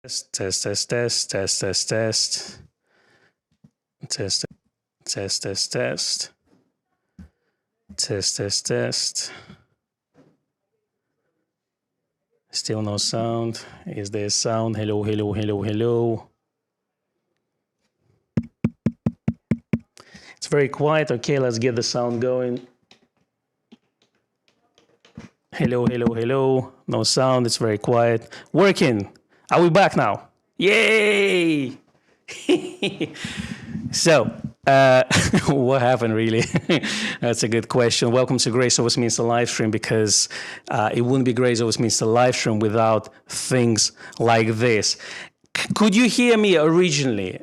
Test, test, test, test, test, test, test, test, test, test, test, test, test, test. Still no sound. Is there sound? Hello, hello, hello, hello. It's very quiet. Okay, let's get the sound going. Hello, hello, hello. No sound. It's very quiet. Working. Are we back now? Yay! So, what happened really? That's a good question. Welcome to Grace Over Westminster live stream, because it wouldn't be Grace Over Westminster live stream without things like this. Could you hear me originally?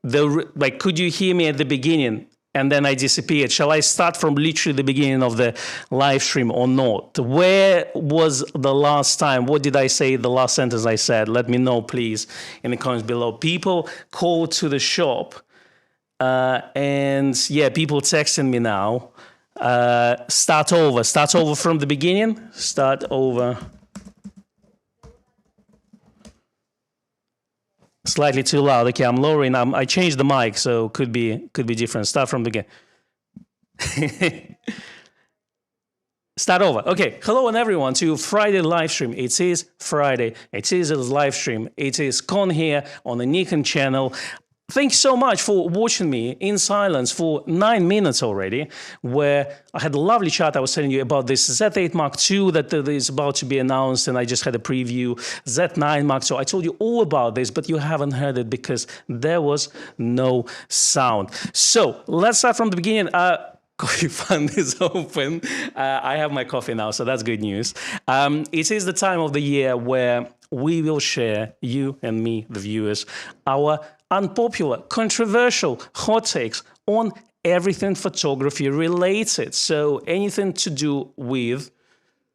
Could you hear me at the beginning? And then I disappeared. Shall I start from literally the beginning of the live stream or not? Where was the last time? What did I say? The last sentence I said? Let me know, please, in the comments below. People call to the shop. And yeah, people texting me now. Start over from the beginning. Start over. Slightly too loud. Okay, I'm lowering. I changed the mic, so could be different. Start from the beginning. Start over. Okay, hello and everyone to Friday live stream. It is Friday. It is a live stream. It is Con here on the Nikon channel. Thanks so much for watching me in silence for 9 minutes already, where I had a lovely chat. I was telling you about this Z8 Mark II that is about to be announced, and I just had a preview. Z9 Mark II. I told you all about this, but you haven't heard it because there was no sound. So let's start from the beginning. Coffee fund is open. I have my coffee now, so that's good news. It is the time of the year where we will share, you and me, the viewers, our unpopular, controversial hot takes on everything photography related. So anything to do with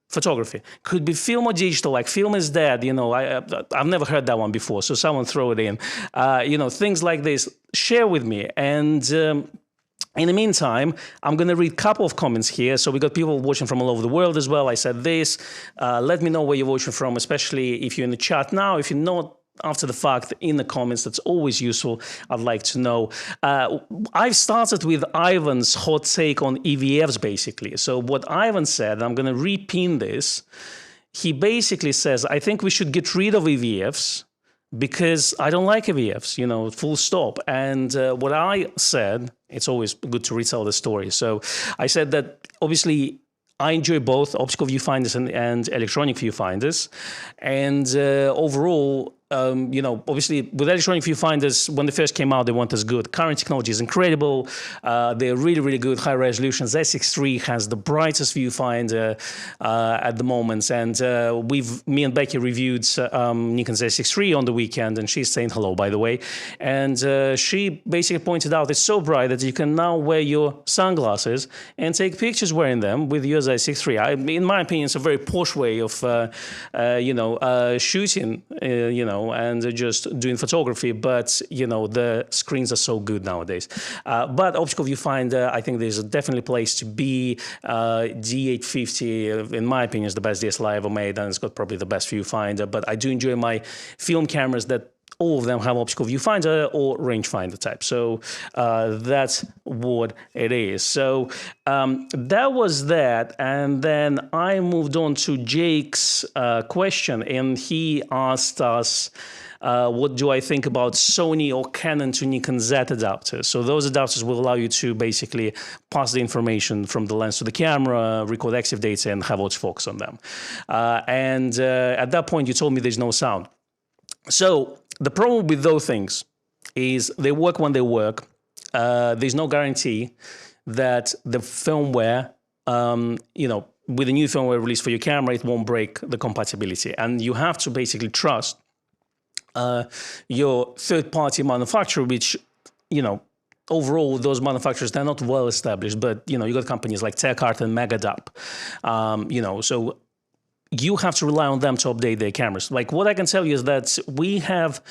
photography. Could be film or digital, like film is dead, you know, I've never heard that one before, so someone throw it in. You know, things like this, share with me. And in the meantime, I'm going to read a couple of comments here. So we got people watching from all over the world as well. I said this. Let me know where you're watching from, especially if you're in the chat now. If you're not, after the fact, in the comments, that's always useful. I'd like to know. I've started with Ivan's hot take on EVFs, basically. So what Ivan said, I'm going to repin this. He basically says, I think we should get rid of EVFs because I don't like EVFs, you know, full stop. And what I said, it's always good to retell the story. So I said that obviously I enjoy both optical viewfinders and electronic viewfinders. And overall, you know, obviously with electronic viewfinders, when they first came out, they weren't as good. Current technology is incredible. They're really, really good, high resolution. Z6 III has the brightest viewfinder at the moment. And me and Becky reviewed Nikon Z6 III on the weekend, and she's saying hello, by the way. And she basically pointed out it's so bright that you can now wear your sunglasses and take pictures wearing them with your Z6 III. In my opinion, it's a very posh way of, you know, shooting, you know, and just doing photography, but you know the screens are so good nowadays. But optical viewfinder, I think there's definitely a place to be. D850, in my opinion, is the best DSLR ever made, and it's got probably the best viewfinder. But I do enjoy my film cameras that all of them have optical viewfinder or rangefinder type. So that's what it is. So that was that. And then I moved on to Jake's question, and he asked us, what do I think about Sony or Canon to Nikon Z adapters? So those adapters will allow you to basically pass the information from the lens to the camera, record EXIF data, and have autofocus on them. And at that point, you told me there's no sound. So the problem with those things is they work when they work. There's no guarantee that the firmware, you know, with a new firmware release for your camera, it won't break the compatibility. And you have to basically trust your third-party manufacturer, which, you know, overall, those manufacturers, they're not well established. But, you know, you got companies like TechArt and Megadap, you know, so you have to rely on them to update their cameras. Like, what I can tell you is that we have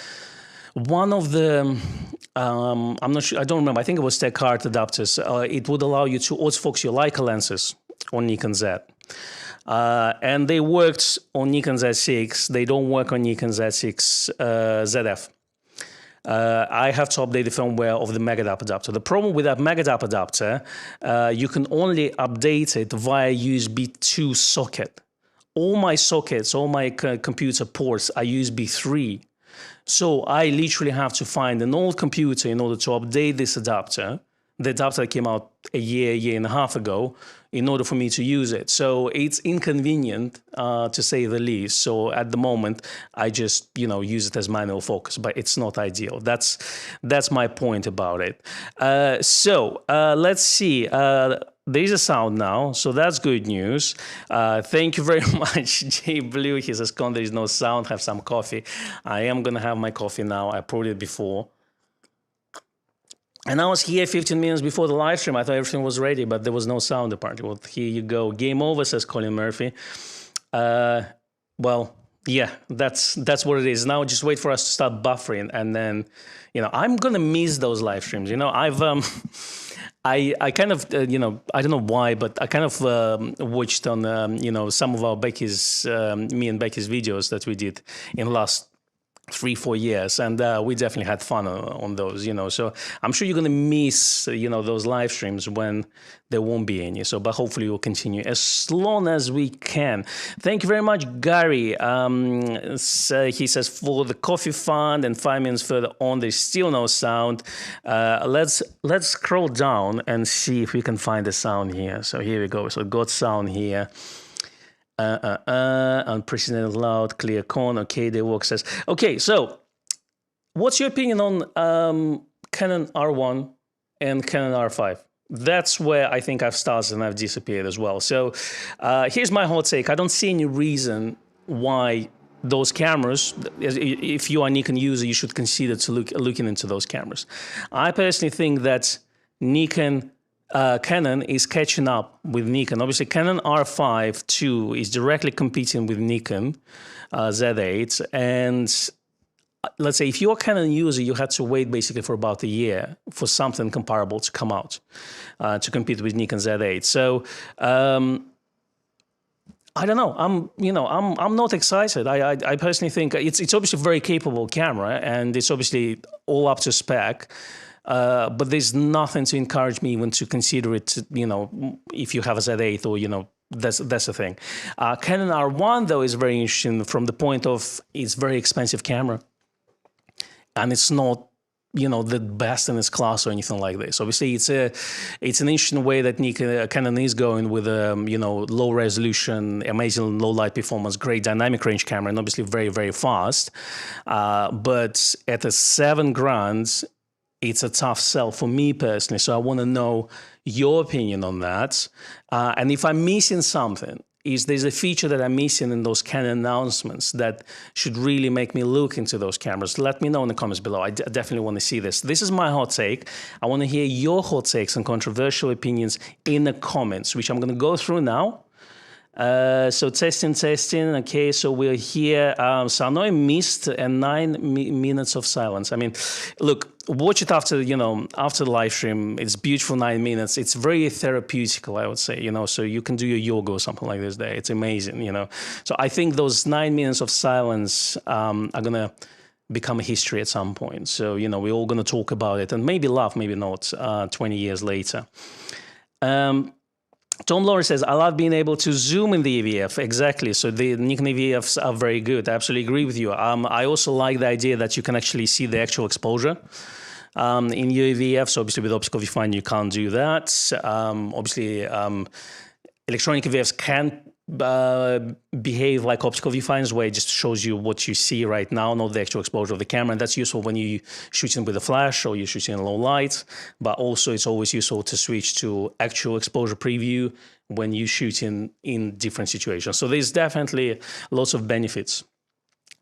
one of the, I'm not sure, I don't remember, I think it was TechArt adapters. It would allow you to autofocus your Leica lenses on Nikon Z. And they worked on Nikon Z6. They don't work on Nikon Z6 ZF. I have to update the firmware of the Megadap adapter. The problem with that Megadap adapter, you can only update it via USB 2 socket. All my sockets, all my computer ports are USB 3. So I literally have to find an old computer in order to update this adapter. The adapter came out a year and a half ago, in order for me to use it. So it's inconvenient, to say the least. So at the moment, I just, use it as manual focus, but it's not ideal. That's my point about it. So let's see. There's a sound now, so that's good news. Thank you very much, Jay Blue. He says, Con, there is no sound, have some coffee. I am going to have my coffee now. I poured it before. And I was here 15 minutes before the live stream. I thought everything was ready, but there was no sound apparently. Well, here you go. Game over, says Colin Murphy. Well, yeah, that's what it is. Now just wait for us to start buffering, and then, I'm gonna miss those live streams. I've I kind of I don't know why, but I kind of watched on some of our Becky's me and Becky's videos that we did in the last 3-4 years, and we definitely had fun on those, so I'm sure you're going to miss those live streams when there won't be any, but hopefully we'll continue as long as we can. Thank you very much, Gary. So he says, for the coffee fund, and 5 minutes further on there's still no sound. Let's scroll down and see if we can find the sound here. So here we go. So got sound here. Unprecedented loud, clear con. Okay, the work says. Okay, so what's your opinion on Canon R1 and Canon R5? That's where I think I've started and I've disappeared as well. So here's my hot take. I don't see any reason why those cameras, if you are a Nikon user, you should consider to looking into those cameras. I personally think that Canon is catching up with Nikon. Obviously, Canon R5 II is directly competing with Nikon Z8. And let's say if you're a Canon user, you had to wait basically for about a year for something comparable to come out to compete with Nikon Z8. So I don't know. I'm not excited. I personally think it's obviously a very capable camera, and it's obviously all up to spec. But there's nothing to encourage me even to consider it, if you have a Z8 or, that's the thing. Canon R1, though, is very interesting from the point of it's very expensive camera. And it's not, the best in its class or anything like this. Obviously, it's an interesting way that Canon is going with low resolution, amazing low light performance, great dynamic range camera, and obviously very, very fast. But at a $7,000, it's a tough sell for me personally. So I want to know your opinion on that. And if I'm missing something, there's a feature that I'm missing in those Canon announcements that should really make me look into those cameras, let me know in the comments below. I definitely want to see this. This is my hot take. I want to hear your hot takes and controversial opinions in the comments, which I'm going to go through now. So testing. Okay, so we're here. So I know I missed 9 minutes of silence. I mean, look, watch it after the live stream. It's beautiful 9 minutes. It's very therapeutical, I would say. So you can do your yoga or something like this there. It's amazing. So I think those 9 minutes of silence are gonna become a history at some point. So we're all gonna talk about it and maybe laugh, maybe not. 20 years later. Tom Lawrence says, I love being able to zoom in the EVF. Exactly. So the Nikon EVFs are very good. I absolutely agree with you. I also like the idea that you can actually see the actual exposure in your EVF. So obviously with optical viewfinder, you can't do that. Obviously, electronic EVFs can behave like optical viewfinders, where it just shows you what you see right now, not the actual exposure of the camera. And that's useful when you shooting with a flash or you're shooting in low light. But also it's always useful to switch to actual exposure preview when you shoot in different situations. So there's definitely lots of benefits.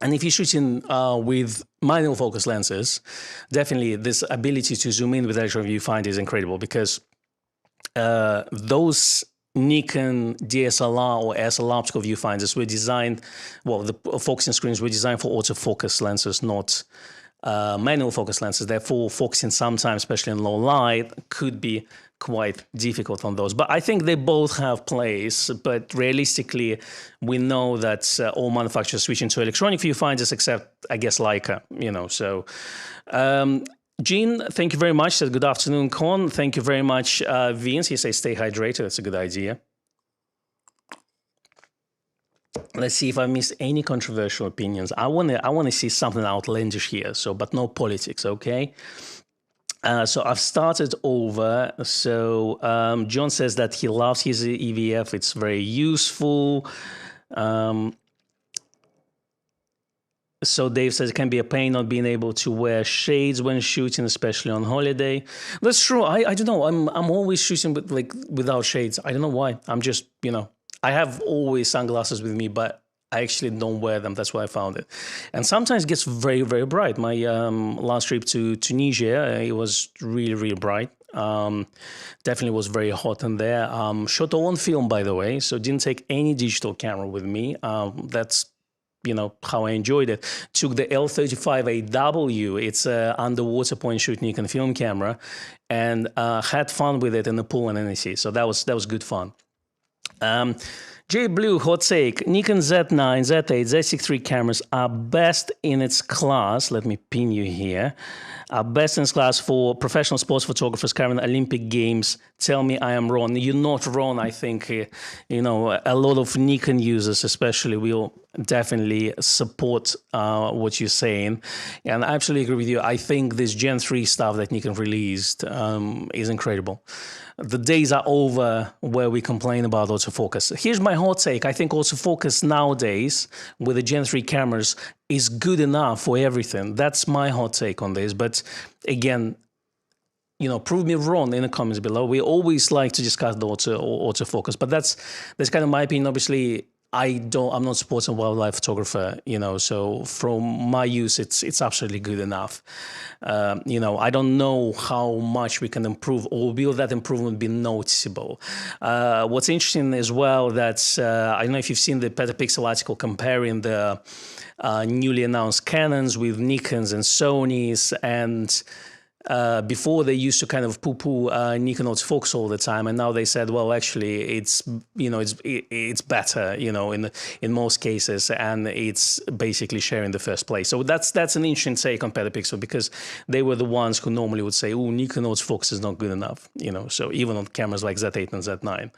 And if you're shooting with manual focus lenses, definitely this ability to zoom in with electronic viewfinder is incredible, because those Nikon DSLR or SLR optical viewfinders were designed, the focusing screens were designed for autofocus lenses, not manual focus lenses. Therefore, focusing sometimes, especially in low light, could be quite difficult on those. But I think they both have place. But realistically, we know that all manufacturers switching to electronic viewfinders, except I guess Leica. So. Gene, thank you very much. Said good afternoon, Con. Thank you very much, Vince. He says stay hydrated. That's a good idea. Let's see if I missed any controversial opinions. I wanna see something outlandish here. So, but no politics, okay? So I've started over. So John says that he loves his EVF. It's very useful. So Dave says it can be a pain not being able to wear shades when shooting, especially on holiday. That's true. I don't know. I'm always shooting without shades. I don't know why. I'm just, I have always sunglasses with me, but I actually don't wear them. That's why I found it. And sometimes it gets very, very bright. My last trip to Tunisia, it was really, really bright. Definitely was very hot in there. Shot all on film, by the way. So didn't take any digital camera with me. That's how I enjoyed it. Took the L35AW. It's a underwater point shoot Nikon film camera, and had fun with it in the pool and NEC. So that was good fun. J Blue hot take: Nikon Z9, Z8, Z6 III cameras are best in its class. Let me pin you here. Are best in its class for professional sports photographers covering Olympic Games. Tell me I am wrong. You're not wrong. I think a lot of Nikon users, especially, will definitely support what you're saying, and I absolutely agree with you. I think this Gen 3 stuff that Nikon released is incredible. The days are over where we complain about autofocus. Here's my hot take. I think autofocus nowadays with the Gen 3 cameras is good enough for everything. That's my hot take on this. But again, prove me wrong in the comments below. We always like to discuss the autofocus, but that's kind of my opinion. Obviously, I'm not a sports and wildlife photographer, so from my use, it's absolutely good enough. I don't know how much we can improve, or will that improvement be noticeable? What's interesting as well, that I don't know if you've seen the Petapixel article comparing the newly announced Canons with Nikons and Sonys, and before they used to kind of poo-poo Nikon autofocus all the time, and now they said, well, actually, it's better, in most cases, and it's basically sharing the first place. So that's an interesting take on Petapixel, because they were the ones who normally would say, oh, Nikon autofocus is not good enough, So even on cameras like Z8 and Z9.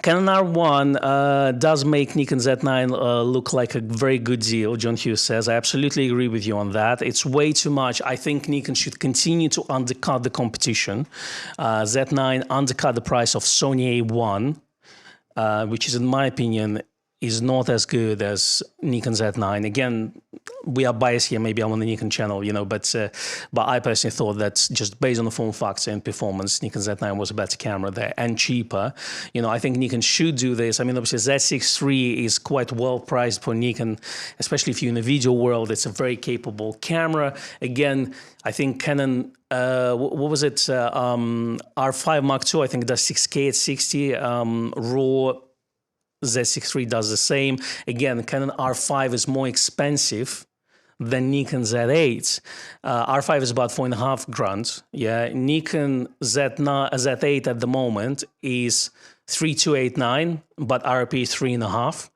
Canon R1 does make Nikon Z9 look like a very good deal, John Hughes says. I absolutely agree with you on that. It's way too much. I think Nikon should continue to undercut the competition. Z9 undercut the price of Sony A1, which is, in my opinion, is not as good as Nikon Z9. Again, we are biased here. Maybe I'm on the Nikon channel, but I personally thought that just based on the form factor and performance, Nikon Z9 was a better camera there and cheaper. I think Nikon should do this. I mean, obviously Z6 III is quite well priced for Nikon, especially if you're in the video world. It's a very capable camera. Again, I think Canon, what was it? R5 Mark II, I think it does 6K at 60 RAW. Z6 III does the same. Again, Canon R5 is more expensive than Nikon Z8. R5 is about $4.5 grand. Nikon Z8 at the moment is 3,289, but RP is 3.5.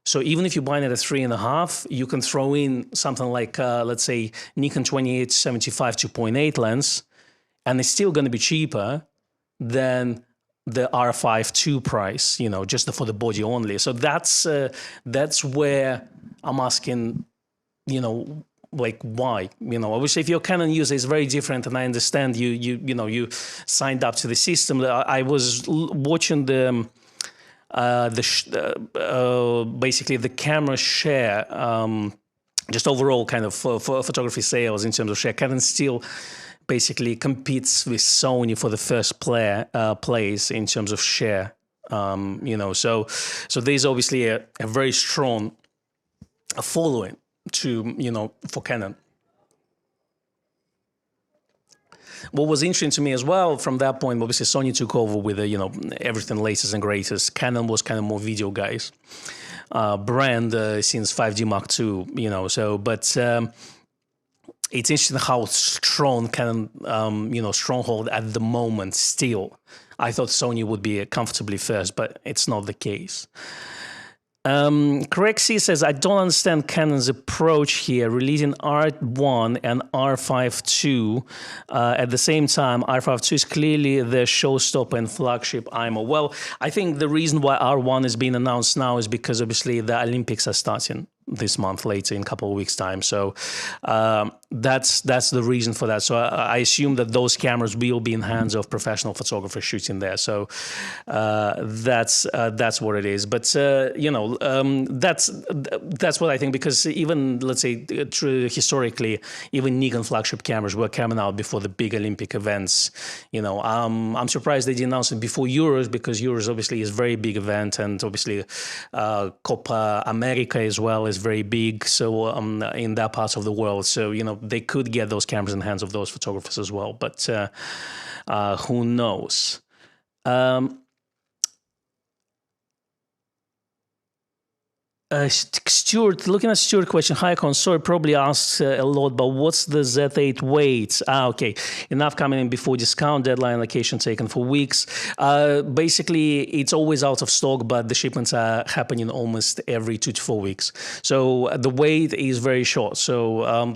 So even if you're buying it at 3.5, you can throw in something like, let's say, Nikon 28-75 2.8 lens, and it's still going to be cheaper than the R5 II price, just for the body only. So that's where I'm asking, why? Obviously, if you're a Canon user, it's very different, and I understand you signed up to the system. I was watching basically the camera share, just overall kind of for photography sales in terms of share. Canon still basically competes with Sony for the first place in terms of share. So there's obviously a very strong following for Canon. What was interesting to me as well from that point, obviously Sony took over with everything latest and greatest. Canon was kind of more video guys brand since 5D Mark II, but it's interesting how strong Canon, stronghold at the moment still. I thought Sony would be comfortably first, but it's not the case. Crexy says, I don't understand Canon's approach here, releasing R1 and R5 II at the same time. R5 II is clearly the showstopper and flagship IMO. Well, I think the reason why R1 is being announced now is because obviously the Olympics are starting this month, later in a couple of weeks' time. So that's the reason for that. So I assume that those cameras will be in hands of professional photographers shooting there. So that's what it is. But that's what I think, because even, let's say, historically, even Nikon flagship cameras were coming out before the big Olympic events. I'm surprised they didn't announce it before Euros, because Euros obviously is a very big event, and obviously Copa America as well is very big. So in that part of the world, so they could get those cameras in the hands of those photographers as well. But who knows? Stuart, looking at Stuart's question, Hycon, sorry, probably asks a lot, but what's the Z8 weight? Okay, enough coming in before discount deadline, location taken for weeks. Basically, it's always out of stock, but the shipments are happening almost every 2 to 4 weeks. So the wait is very short. So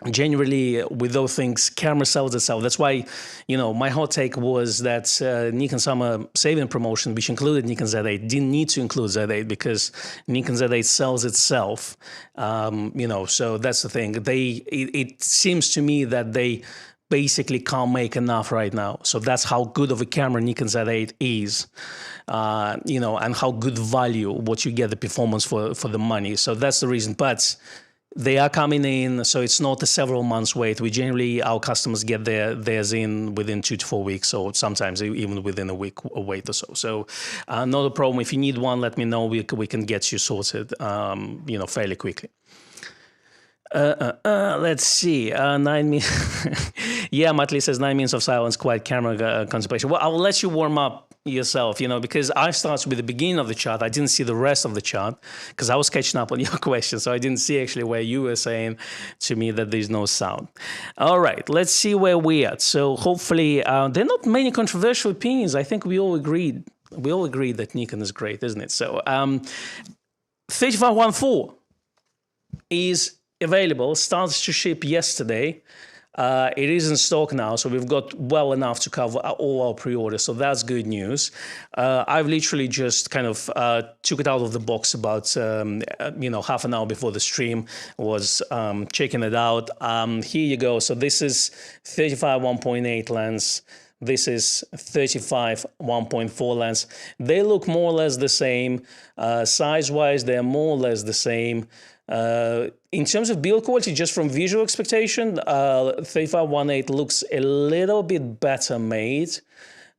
generally, with those things, camera sells itself. That's why, my hot take was that Nikon Summer Saving Promotion, which included Nikon Z8, didn't need to include Z8 because Nikon Z8 sells itself. So that's the thing. It seems to me that they basically can't make enough right now. So that's how good of a camera Nikon Z8 is, and how good value, what you get the performance for the money. So that's the reason. But they are coming in, so it's not a several months wait. Our customers get theirs in within 2 to 4 weeks, or sometimes even within a week wait or so. So not a problem. If you need one, let me know. We can get you sorted, fairly quickly. Let's see. 9 minutes. Yeah, Matley says 9 minutes of silence, quiet camera contemplation. Well, I'll let you warm up yourself, because I started with the beginning of the chart. I didn't see the rest of the chart because I was catching up on your question. So I didn't see actually where you were saying to me that there's no sound. All right, let's see where we're at. So hopefully there are not many controversial opinions. I think we all agreed. We all agreed that Nikon is great, isn't it? So 3514 is available, starts to ship yesterday. It is in stock now, so we've got well enough to cover all our pre-orders, so that's good news. I've literally just kind of took it out of the box about half an hour before the stream, was checking it out. Here you go. So this is 35 1.8 lens. This is 35 1.4 lens. They look more or less the same. Size-wise, they're more or less the same. In terms of build quality, just from visual expectation, 35 1.8 looks a little bit better made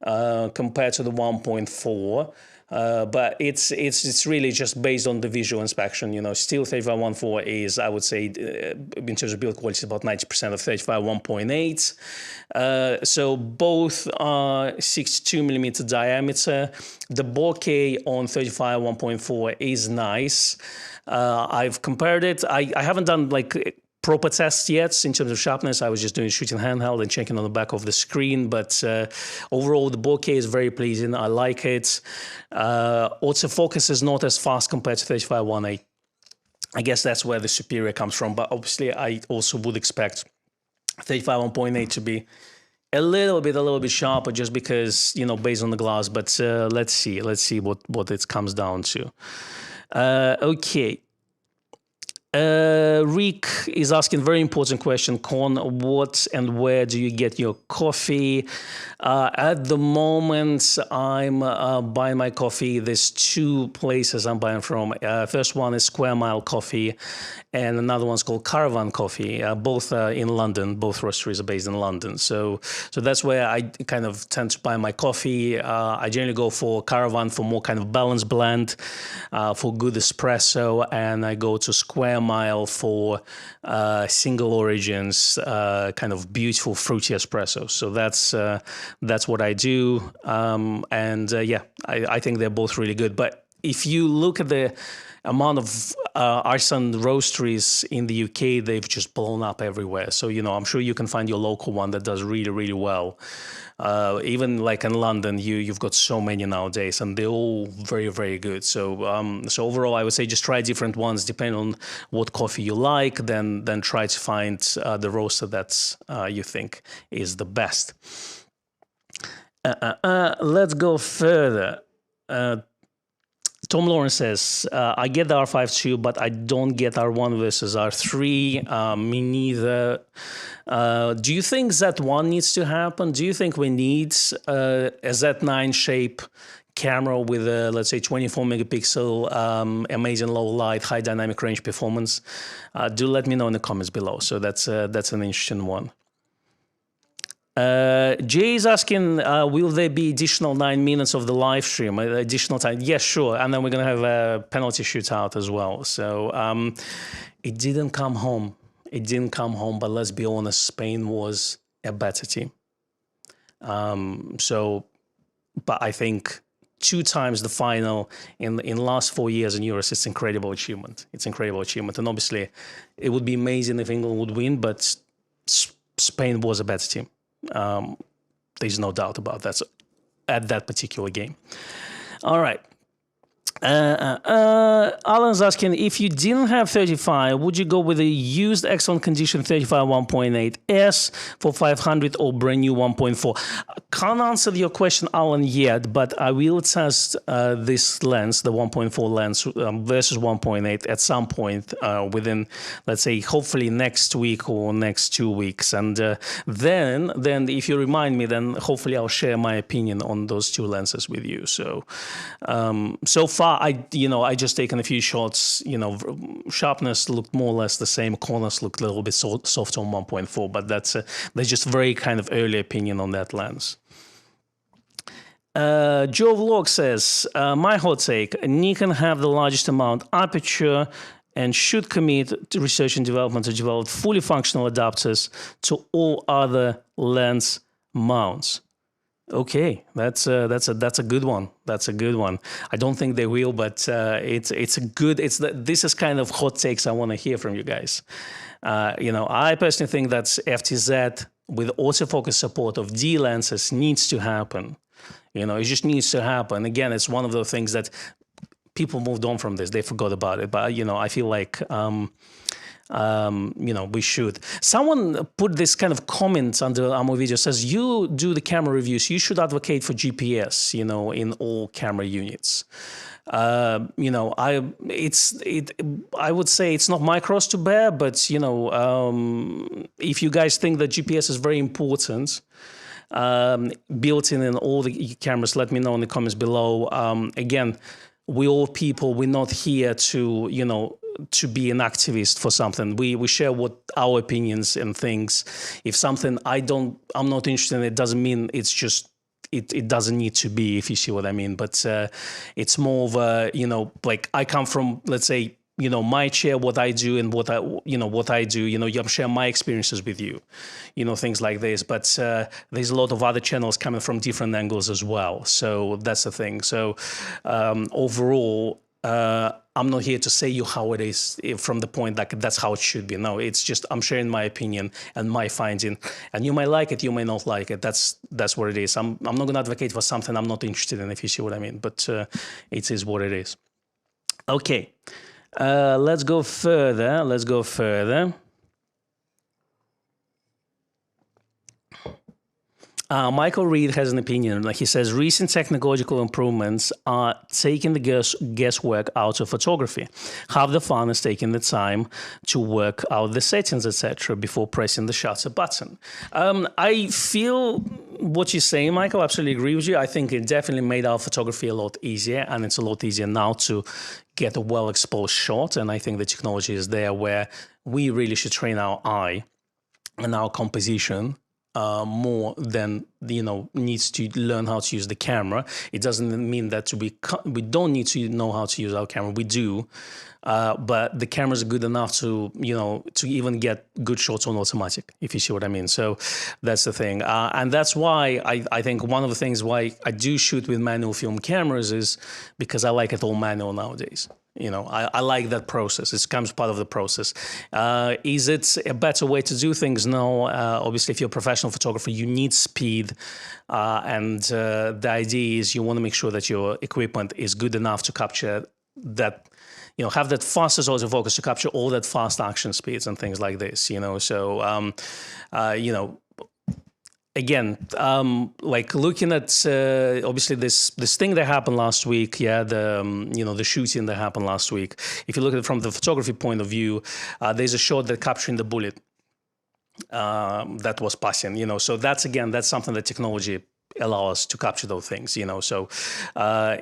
compared to the 1.4. But it's really just based on the visual inspection. Still 35 1.4 is, I would say, in terms of build quality, about 90% of 35 1.8. So both are 62 millimeter diameter. The bokeh on 35 1.4 is nice. I've compared it. I haven't done proper tests yet in terms of sharpness. I was just shooting handheld and checking on the back of the screen. But overall, the bokeh is very pleasing. I like it. Autofocus is not as fast compared to 35 1.8. I guess that's where the superior comes from. But obviously, I also would expect 35 1.8 to be a little bit sharper, just because, based on the glass. But let's see what it comes down to. Okay. Rick is asking a very important question. Con, what and where do you get your coffee? At the moment, I'm buying my coffee. There's 2 places I'm buying from. First one is Square Mile Coffee, and another one's called Caravan Coffee. Both are in London. Both roasteries are based in London. So that's where I kind of tend to buy my coffee. I generally go for Caravan for more kind of balanced blend, for good espresso, and I go to Square Mile for single origins, kind of beautiful fruity espresso. So that's what I do. I think they're both really good. But if you look at the amount of artisan roasteries in the UK, they've just blown up everywhere. So, I'm sure you can find your local one that does really, really well. Even like in London, you've got so many nowadays, and they're all very, very good. So overall, I would say just try different ones depending on what coffee you like. Then try to find the roaster that's you think is the best. Let's go further. Tom Lawrence says, I get the R5 too, but I don't get R1 versus R3. Me neither. Do you think Z1 needs to happen? Do you think we need a Z9 shape camera with a, let's say, 24 megapixel, amazing low light, high dynamic range performance? Do let me know in the comments below. So that's an interesting one. Jay is asking, will there be additional 9 minutes of the live stream, additional time? Yes, sure. And then we're going to have a penalty shootout as well. So it didn't come home. It didn't come home, but let's be honest, Spain was a better team. But I think 2 times the final in last 4 years in Euros, it's incredible achievement. It's incredible achievement. And obviously, it would be amazing if England would win, but Spain was a better team. There's no doubt about that at that particular game. All right. Alan's asking, if you didn't have 35, would you go with a used excellent condition 35 1.8S for 500 or brand new 1.4? Can't answer your question, Alan, yet, but I will test this lens, the 1.4 lens versus 1.8 at some point within, let's say, hopefully next week or next 2 weeks. And then if you remind me, then hopefully I'll share my opinion on those 2 lenses with you. So, so far, I just taken a few shots. Sharpness looked more or less the same. Corners looked a little bit soft on 1.4, but that's just very kind of early opinion on that lens. Joe Vlog says, my hot take, Nikon have the largest amount aperture and should commit to research and development to develop fully functional adapters to all other lens mounts. Okay, that's a good one. That's a good one. I don't think they will, but it's a good. This is kind of hot takes I want to hear from you guys. I personally think that FTZ with autofocus support of D lenses needs to happen. It just needs to happen. Again, it's one of the things that people moved on from this. They forgot about it. But I feel like we should. Someone put this kind of comment under our video, says, you do the camera reviews, you should advocate for GPS, in all camera units. I would say it's not my cross to bear, but, if you guys think that GPS is very important, built in all the cameras, let me know in the comments below. Again, we all people, we're not here to, to be an activist for something. We share what our opinions and things. If something I'm not interested in, it doesn't mean it's just, it doesn't need to be, if you see what I mean. But it's more of a, like I come from, let's say, my chair, what I do and what I do, I'm sharing my experiences with you, things like this. But there's a lot of other channels coming from different angles as well. So that's the thing. So overall, I'm not here to say you how it is from the point that that's how it should be. No, it's just I'm sharing my opinion and my finding, and you might like it, you may not like it. That's what it is. I'm not going to advocate for something I'm not interested in, if you see what I mean. But it is what it is. Okay, let's go further. Let's go further. Michael Reed has an opinion. He says, recent technological improvements are taking the guesswork out of photography. Half the fun is taking the time to work out the settings, etc., before pressing the shutter button. I feel what you're saying, Michael. I absolutely agree with you. I think it definitely made our photography a lot easier, and it's a lot easier now to get a well-exposed shot. And I think the technology is there where we really should train our eye and our composition more than needs to learn how to use the camera. It doesn't mean that we don't need to know how to use our camera. We do, but the cameras are good enough to to even get good shots on automatic, if you see what I mean. So that's the thing, and that's why I think one of the things why I do shoot with manual film cameras is because I like it all manual nowadays. I like that process. It becomes part of the process. Is it a better way to do things? No. Obviously, if you're a professional photographer, you need speed. And the idea is you want to make sure that your equipment is good enough to capture that, have that fastest autofocus to capture all that fast action speeds and things like this, So, again, like looking at obviously this thing that happened last week, the shooting that happened last week. If you look at it from the photography point of view, there's a shot that capturing the bullet that was passing. So that's something that technology allows us to capture those things. So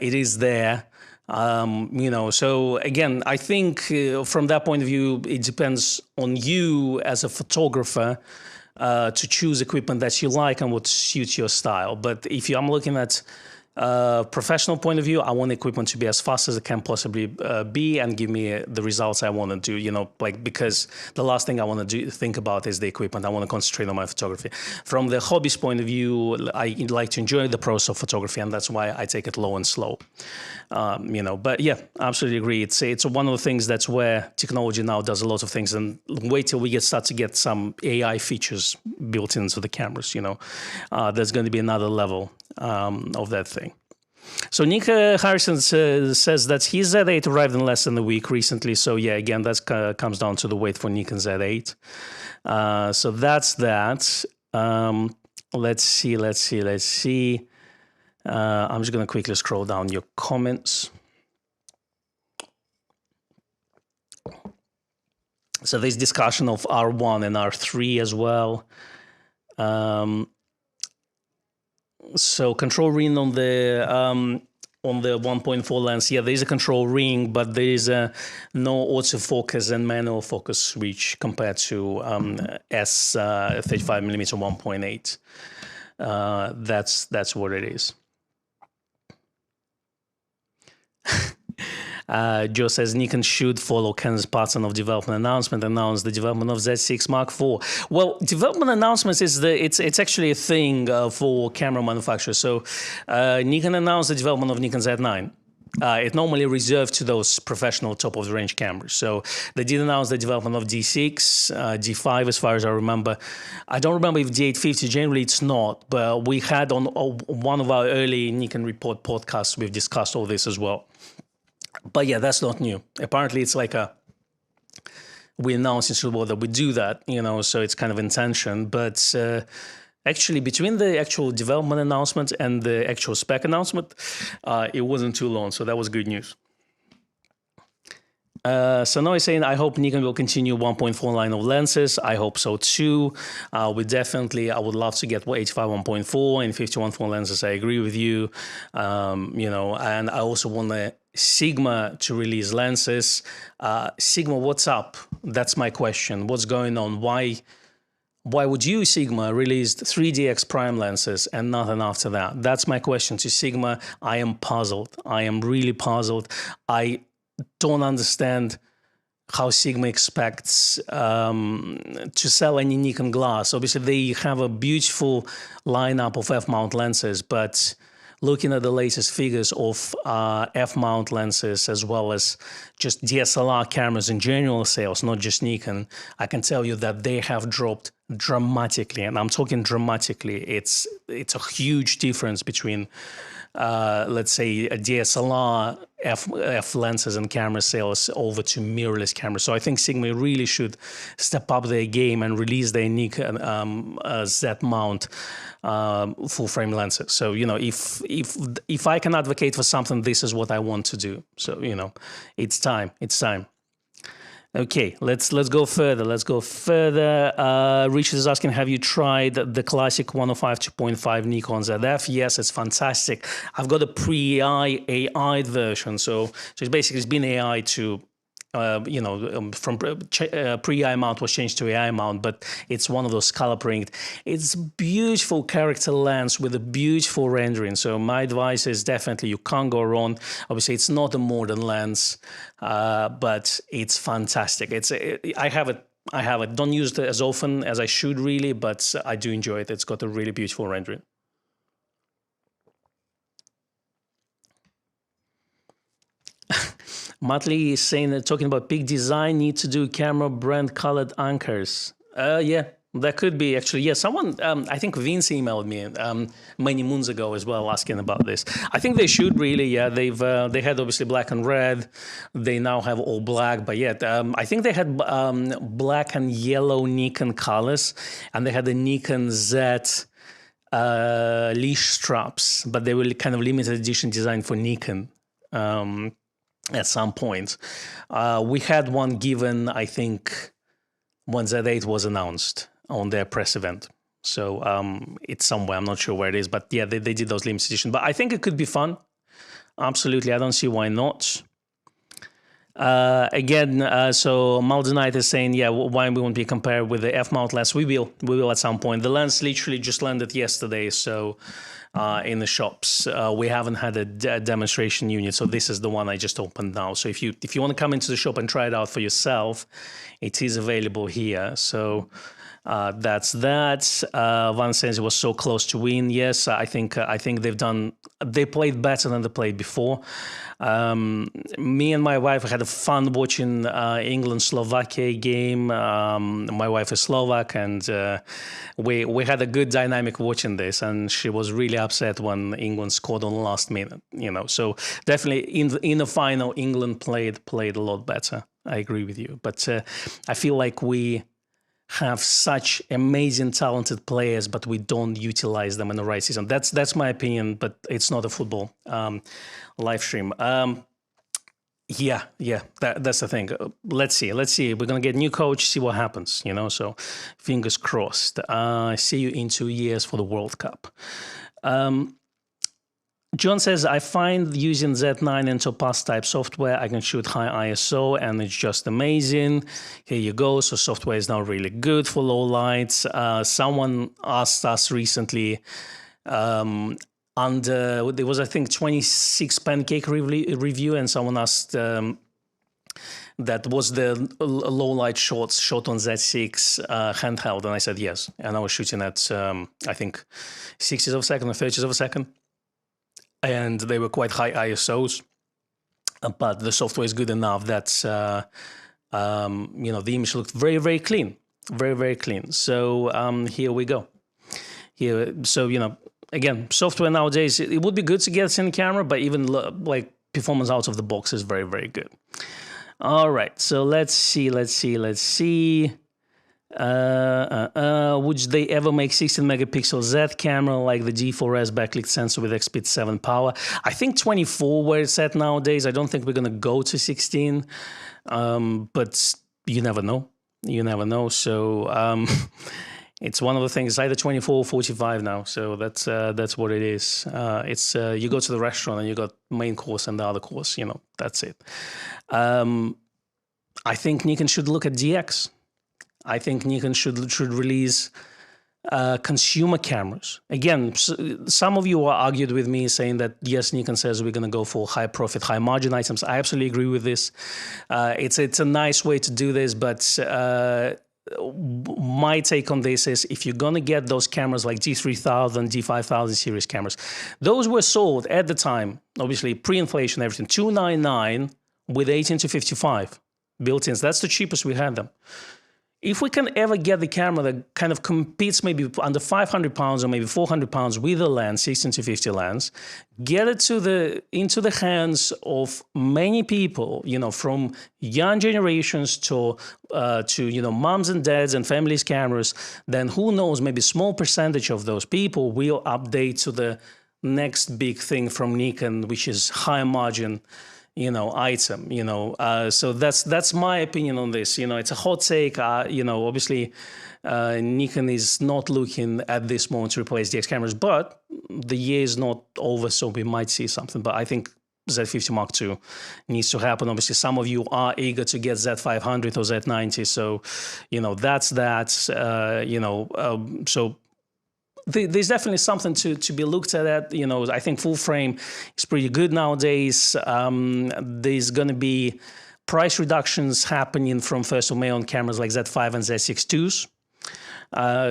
it is there. So again, I think from that point of view, it depends on you as a photographer. To choose equipment that you like and what suits your style. But if I'm looking at professional point of view, I want equipment to be as fast as it can possibly be and give me the results I want to do, because the last thing I want to think about is the equipment. I want to concentrate on my photography. From the hobbyist point of view, I like to enjoy the process of photography, and that's why I take it low and slow. But yeah, absolutely agree. It's one of the things that's where technology now does a lot of things, and wait till we start to get some AI features built into the cameras, there's going to be another level of that thing. So Nick Harrison says that his Z8 arrived in less than a week recently. So yeah, again, that comes down to the wait for Nikon Z8. So that's that. Let's see. I'm just going to quickly scroll down your comments. So there's discussion of R1 and R3 as well. So control ring on the 1.4 lens, yeah, there is a control ring, but there is no autofocus and manual focus switch compared to S 35mm 1.8. That's what it is. Joe says Nikon should follow Canon's pattern of development announcement, announce the development of Z6 Mark IV. Well, development announcements it's actually a thing for camera manufacturers. So Nikon announced the development of Nikon Z9. It normally reserved to those professional top-of-the-range cameras. So they did announce the development of D6, D5, as far as I remember. I don't remember if D850, generally it's not, but we had on one of our early Nikon Report podcasts, we've discussed all this as well. But yeah, that's not new. Apparently, it's like we announced in Silverboard that we do that, so it's kind of intention. But actually, between the actual development announcement and the actual spec announcement, it wasn't too long. So that was good news. So now he's saying, I hope Nikon will continue 1.4 line of lenses. I hope so too. I would love to get 85 1.4 and 51.4 lenses. I agree with you. And I also want the Sigma to release lenses. Sigma, what's up? That's my question. What's going on? Why would you, Sigma, release 3DX prime lenses and nothing after that? That's my question to Sigma. I am puzzled. I am really puzzled. I don't understand how Sigma expects to sell any Nikon glass. Obviously, they have a beautiful lineup of F-mount lenses, but looking at the latest figures of F-mount lenses as well as just DSLR cameras in general sales, not just Nikon, I can tell you that they have dropped dramatically, and I'm talking dramatically. It's a huge difference between let's say a DSLR F lenses and camera sales over to mirrorless cameras. So I think Sigma really should step up their game and release their Nikon Z mount full frame lenses. So if I can advocate for something, this is what I want to do. So it's time. Okay, let's go further. Richard is asking, have you tried the classic 105 2.5 Nikon ZF? Yes, it's fantastic. I've got a pre-AI version, so it's been AI to from pre-eye mount was changed to AI mount, but it's one of those color print. It's beautiful character lens with a beautiful rendering. So my advice is definitely you can't go wrong. Obviously, it's not a modern lens, but it's fantastic. I have it. I have it. Don't use it as often as I should really, but I do enjoy it. It's got a really beautiful rendering. Matley is saying that talking about peak design, need to do camera brand colored anchors. Yeah, that could be actually. Yeah, someone, I think Vince emailed me many moons ago as well asking about this. I think they should really. Yeah, they had obviously black and red. They now have all black, but yeah, I think they had black and yellow Nikon colors, and they had the Nikon Z leash straps, but they were kind of limited edition design for Nikon. At some point, we had one given, I think, when Z8 was announced on their press event. So it's somewhere, I'm not sure where it is, but yeah, they did those limited edition. But I think it could be fun. Absolutely, I don't see why not. So Maldenite is saying, yeah, why we won't be compared with the F-mount lens? We will at some point. The lens literally just landed yesterday, so in the shops, we haven't had a demonstration unit, so this is the one I just opened now. So if you want to come into the shop and try it out for yourself, it is available here. So that's that. Van Sensi was so close to win. Yes, I think they played better than they played before. Me and my wife had fun watching England-Slovakia game. My wife is Slovak, and we had a good dynamic watching this, and she was really upset when England scored on the last minute. So definitely in the final, England played a lot better. I agree with you, but I feel like we have such amazing, talented players, but we don't utilize them in the right season. That's my opinion, but it's not a football live stream. That's the thing. Let's see. We're gonna get new coach, see what happens. So fingers crossed. See you in 2 years for the World Cup. John says, I find using Z9 and Topaz type software, I can shoot high ISO and it's just amazing. Here you go. So software is now really good for low lights. Someone asked us recently, there was, I think, 26 pancake review, and someone asked, that was the low light shots shot on Z6 handheld. And I said, yes. And I was shooting at, I think, 60s of a second or 30s of a second. And they were quite high ISOs, but the software is good enough that the image looked very, very clean, very, very clean. So here we go. Again, software nowadays, it would be good to get in camera, but even like performance out of the box is very, very good. All right, so let's see. Would they ever make 16 megapixel Z camera like the D4S backlit sensor with XPIT 7 power? I think 24 where it's at nowadays. I don't think we're going to go to 16, but you never know. So it's one of the things, either 24 or 45 now. So that's what it is. It's you go to the restaurant and you got main course and the other course. That's it. I think Nikon should look at DX. I think Nikon should release consumer cameras. Again, some of you argued with me saying that, yes, Nikon says we're going to go for high profit, high margin items. I absolutely agree with this. It's a nice way to do this, but my take on this is if you're going to get those cameras like G3000, G5000 series cameras, those were sold at the time, obviously pre-inflation, everything, $299 with 18 to 55 built-ins. That's the cheapest we had them. If we can ever get the camera that kind of competes maybe under 500 pounds or maybe 400 pounds with a lens, 16 to 50 lens, get it into the hands of many people, from young generations to moms and dads and families' cameras, then who knows, maybe a small percentage of those people will update to the next big thing from Nikon, which is high margin item, so that's my opinion on this. It's a hot take. Obviously, Nikon is not looking at this moment to replace DX cameras, but the year is not over, so we might see something. But I think Z50 Mark II needs to happen. Obviously, some of you are eager to get Z500 or Z90, so that's that. So there's definitely something to be looked at. I think full frame is pretty good nowadays. There's going to be price reductions happening from 1st of May on cameras like Z5 and Z6 IIs.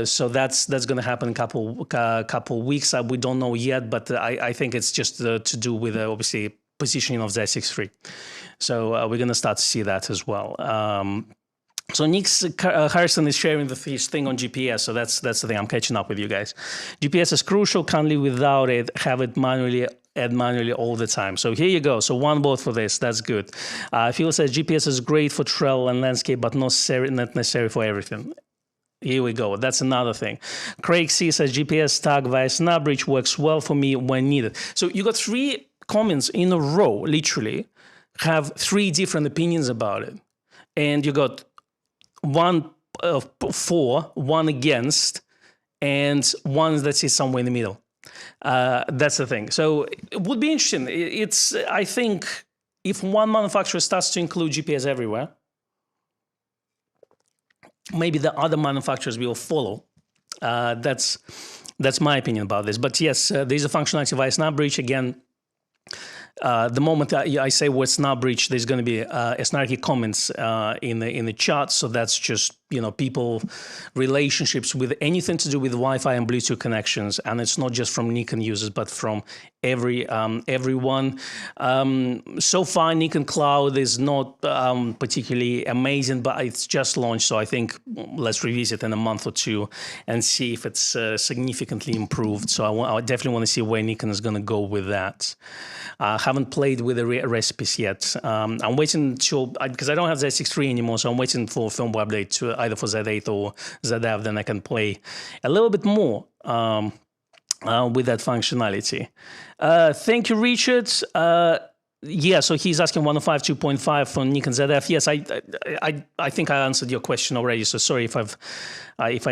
So that's going to happen in a couple weeks. We don't know yet, but I think it's just to do with obviously positioning of Z6 III. So we're going to start to see that as well. So Nick Harrison is sharing his thing on GPS. So that's the thing. I'm catching up with you guys. GPS is crucial. Can't live without it. Have it add manually all the time. So here you go. So one vote for this. That's good. Phil says GPS is great for trail and landscape, but not necessary for everything. Here we go. That's another thing. Craig C says GPS tag via SnapBridge works well for me when needed. So you got 3 comments in a row, literally, have 3 different opinions about it. And you got 1 for, 1 against, and 1 that is somewhere in the middle. That's the thing. So it would be interesting. I think if one manufacturer starts to include GPS everywhere, maybe the other manufacturers will follow. That's my opinion about this. But yes, there's a functionality via SnapBridge. Again, the moment I say word SnapBridge, there's going to be snarky comments in the chat. So that's just people relationships with anything to do with Wi-Fi and Bluetooth connections, and it's not just from Nikon users, but from everyone. So far, Nikon Cloud is not particularly amazing, but it's just launched. So I think let's revisit in a month or 2 and see if it's significantly improved. So I definitely want to see where Nikon is going to go with that. Haven't played with the recipes yet. I'm waiting because I don't have Z6 III anymore, so I'm waiting for firmware update to either for Z8 or ZF, then I can play a little bit more with that functionality. Thank you, Richard. Yeah, so he's asking 105 2.5 for Nikon ZF. Yes, I think I answered your question already. So sorry if I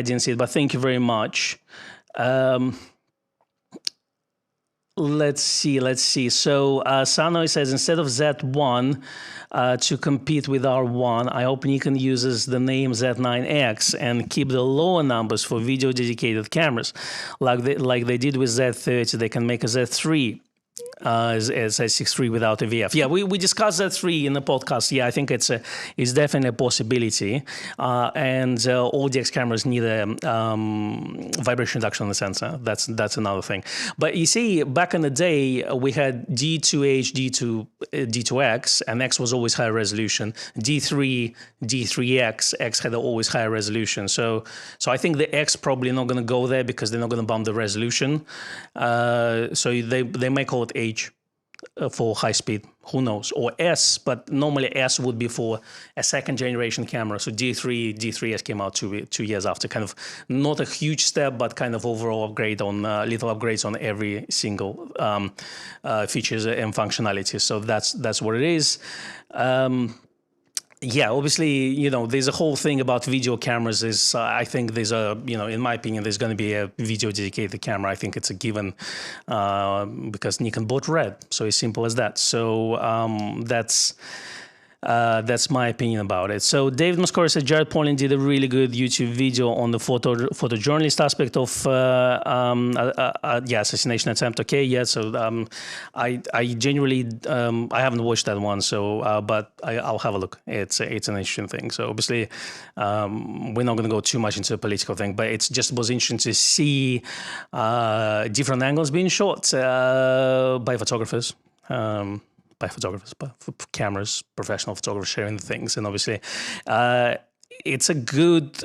didn't see it, but thank you very much. Let's see. So Sanoy says, instead of Z1 to compete with R1, I hope Nikon uses the name Z9X and keep the lower numbers for video dedicated cameras. Like they did with Z30, they can make a Z3. As Z6 III without a VF. Yeah, we discussed that 3 in the podcast. Yeah, I think it's definitely a possibility. And all DX cameras need a vibration reduction on the sensor. That's another thing. But you see, back in the day, we had D2H, D2X, and X was always higher resolution. D3, D3X, X had always higher resolution. So I think the X probably not going to go there because they're not going to bump the resolution. So they may call it H for high speed, who knows, or S, but normally S would be for a 2nd generation camera. So D3S came out 2 years after, kind of not a huge step, but kind of overall upgrade on little upgrades on every single features and functionality. So that's what it is. Yeah, obviously, there's a whole thing about video cameras. I think there's in my opinion, there's going to be a video dedicated camera. I think it's a given because Nikon bought Red. So it's simple as that. So that's my opinion about it. So David Moscora said Jared Polin did a really good YouTube video on the photojournalist aspect of assassination attempt. Okay, yeah. So I genuinely I haven't watched that one. So but I'll have a look. It's an interesting thing. So obviously we're not going to go too much into a political thing, but it just was interesting to see different angles being shot by photographers. But for cameras, professional photographers sharing the things. And obviously, it's a good,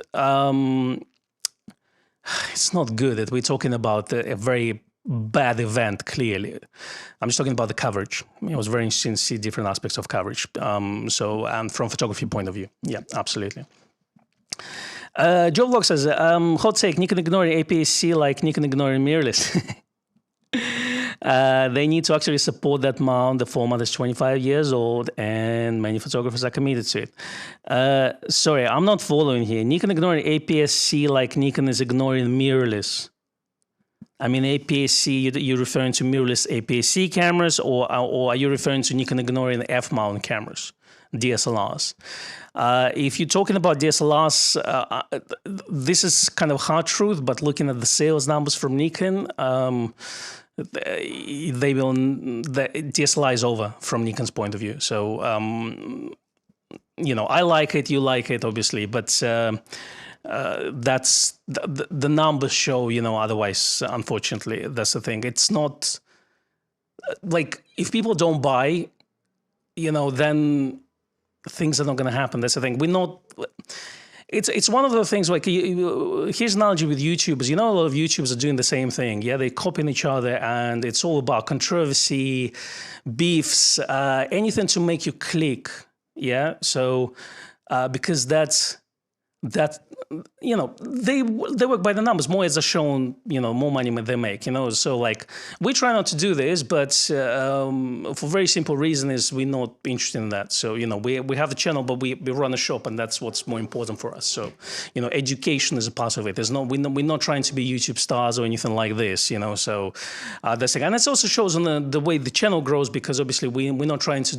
it's not good that we're talking about a very bad event, clearly. I'm just talking about the coverage. It was very interesting to see different aspects of coverage. And from photography point of view, yeah, absolutely. Joe Vlog says, hot take, Nikon ignoring APS-C like Nikon ignoring mirrorless. They need to actually support that mount. The format is 25 years old and many photographers are committed to it. Sorry, I'm not following here. Nikon ignoring APS-C like Nikon is ignoring mirrorless. I mean, APS-C, you're referring to mirrorless APS-C cameras, or are you referring to Nikon ignoring F-mount cameras, DSLRs? If you're talking about DSLRs, this is kind of hard truth, but looking at the sales numbers from Nikon, the DSLR is over from Nikon's point of view. So, I like it, you like it, obviously, but that's the numbers show, otherwise, unfortunately, that's the thing. It's not like if people don't buy, then things are not going to happen. That's the thing. We're not. It's one of the things like here's an analogy with YouTubers. A lot of YouTubers are doing the same thing. Yeah, they're copying each other, and it's all about controversy, beefs, anything to make you click. Yeah, so because that they work by the numbers. More ads are shown, more money they make. So like we try not to do this, but for very simple reason is we're not interested in that. So we have the channel, but we run a shop, and that's what's more important for us. So education is a part of it. We're not trying to be YouTube stars or anything like this. So that's it. And it also shows on the way the channel grows, because obviously we're not trying to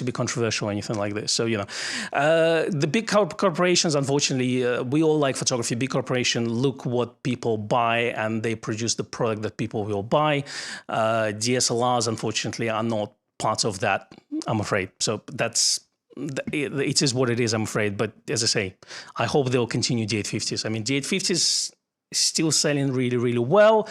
be controversial or anything like this. So the big corporations, unfortunately. We all like photography. Big corporation look what people buy, and they produce the product that people will buy. DSLRs, unfortunately, are not part of that, I'm afraid. So it is what it is, I'm afraid. But as I say, I hope they'll continue D850s. I mean, D850s is still selling really, really well.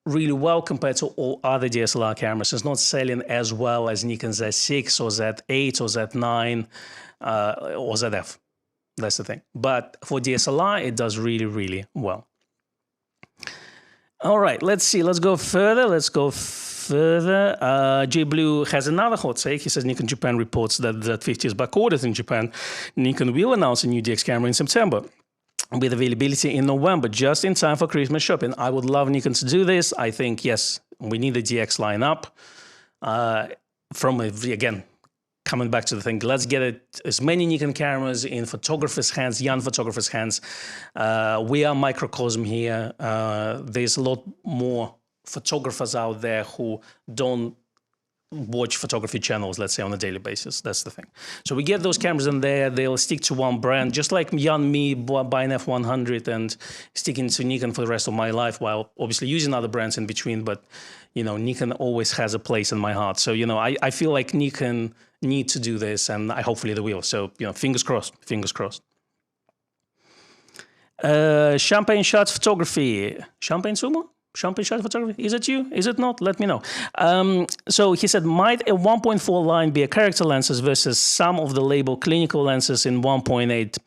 Really well compared to all other DSLR cameras. It's not selling as well as Nikon Z6 or Z8 or Z9 or ZF. That's the thing. But for DSLR, it does really, really well. All right, let's see. Let's go further. J Blue has another hot take. He says Nikon Japan reports that Z50 is backordered in Japan. Nikon will announce a new DX camera in September, with availability in November, just in time for Christmas shopping. I would love Nikon to do this. I think, yes, we need the DX lineup. Again, coming back to the thing, let's get as many Nikon cameras in photographers' hands, young photographers' hands. We are microcosm here. There's a lot more photographers out there who don't watch photography channels, let's say, on a daily basis. That's the thing. So we get those cameras in there. They'll stick to one brand, just like young me buying F100 and sticking to Nikon for the rest of my life, while obviously using other brands in between. But, Nikon always has a place in my heart. So, I feel like Nikon need to do this, and hopefully they will. So, fingers crossed, fingers crossed. Champagne Shots Photography. Champagne Sumo? Champagne Shot Photography? Is it you? Is it not? Let me know. So he said, might a 1.4 line be a character lenses versus some of the label clinical lenses in 1.8?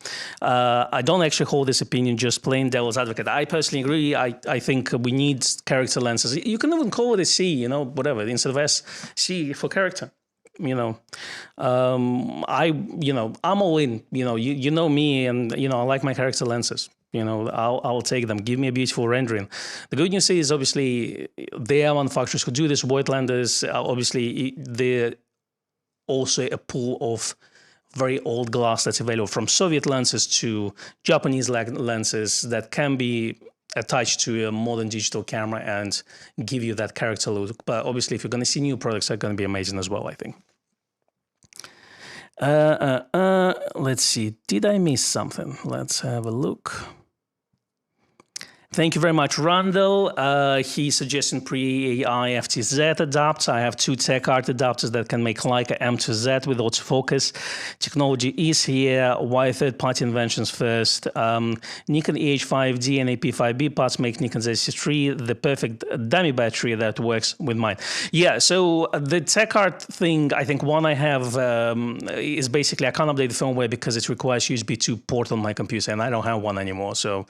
I don't actually hold this opinion, just plain devil's advocate. I personally agree. I think we need character lenses. You can even call it a C, whatever, instead of S, C for character. I'm all in. You know me, and I like my character lenses. I'll take them. Give me a beautiful rendering. The good news is, obviously, there are manufacturers who do this. Voigtlanders, obviously, they're also a pool of very old glass that's available, from Soviet lenses to Japanese lenses that can be attached to a modern digital camera and give you that character look. But obviously, if you're going to see new products, they're going to be amazing as well, I think. Let's see. Did I miss something? Let's have a look. Thank you very much, Randall. He's suggesting pre-AI FTZ adapter. I have two TechArt adapters that can make Leica M2Z with autofocus. Technology is here. Why third-party inventions first? Nikon EH5D and AP5B parts make Nikon Z3 the perfect dummy battery that works with mine. Yeah, so the TechArt thing, I think one I have is basically I can't update the firmware because it requires USB 2 port on my computer, and I don't have one anymore. So,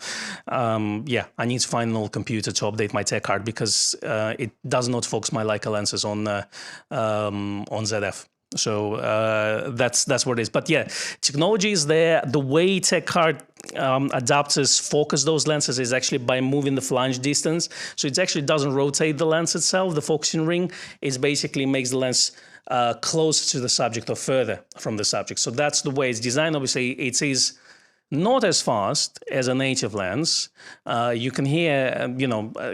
yeah. I need to find an old computer to update my TechArt because it does not focus my Leica lenses on ZF. So that's what it is. But yeah, technology is there. The way TechArt adapters focus those lenses is actually by moving the flange distance. So it actually doesn't rotate the lens itself. The focusing ring is basically makes the lens closer to the subject or further from the subject. So that's the way it's designed. Obviously, it is not as fast as a native lens. You can hear,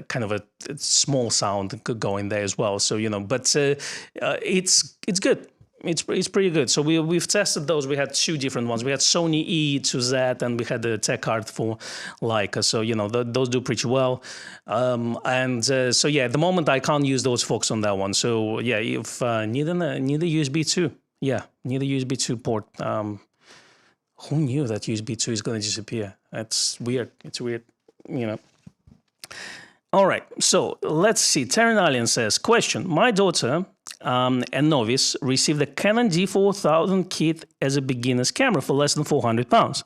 kind of a small sound going there as well. So, but it's good. It's pretty good. So we've tested those. We had two different ones. We had Sony E2Z and we had the tech card for Leica. So those do pretty well. So yeah, at the moment I can't use those forks on that one. So yeah, if need a USB 2. Yeah, need a USB 2 port. Who knew that USB 2 is going to disappear? That's weird. It's weird. All right, so let's see. Terran Alien says, question. My daughter, a novice, received a Canon D4000 kit as a beginner's camera for less than £400.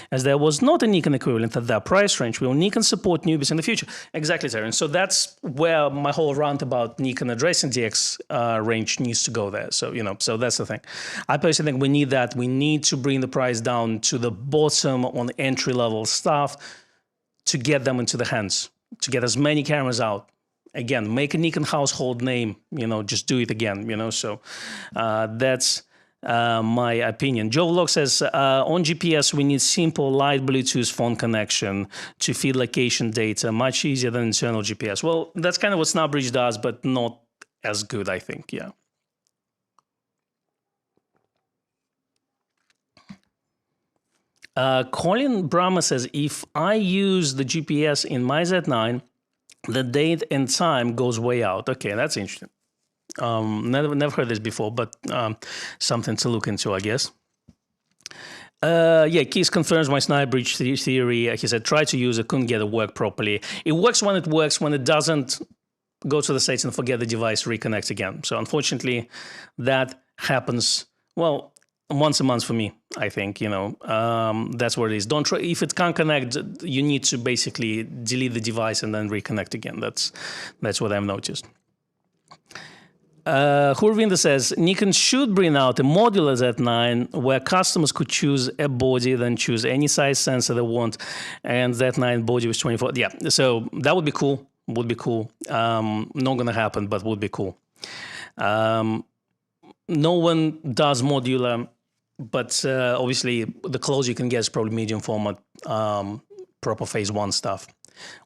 As there was not a Nikon equivalent at that price range, will Nikon support newbies in the future? Exactly, Terran. So that's where my whole rant about Nikon addressing DX range needs to go there. So, so that's the thing. I personally think we need that. We need to bring the price down to the bottom on entry-level stuff to get them into the hands, to get as many cameras out. Again, make a Nikon household name, just do it again, so that's my opinion. Joe Vlog says, on GPS, we need simple light Bluetooth phone connection to feed location data, much easier than internal GPS. Well, that's kind of what SnapBridge does, but not as good, I think, yeah. Colin Brahma says, if I use the GPS in my Z9, the date and time goes way out. Okay, that's interesting. Never heard this before, but something to look into, I guess. Yeah, Keith confirms my SnapBridge theory. He said, try to use it, couldn't get it work properly. It works. When it doesn't, go to the settings and forget the device, reconnect again. So unfortunately, that happens, well, once a month for me, I think, that's what it is. Don't try, if it can't connect, you need to basically delete the device and then reconnect again. That's what I've noticed. Hurvinder says, Nikon should bring out a modular Z9 where customers could choose a body, then choose any size sensor they want, and Z9 body with 24. Yeah, so that would be cool. Not going to happen, but would be cool. No one does modular, but obviously the closest you can get is probably medium format, proper phase 1 stuff,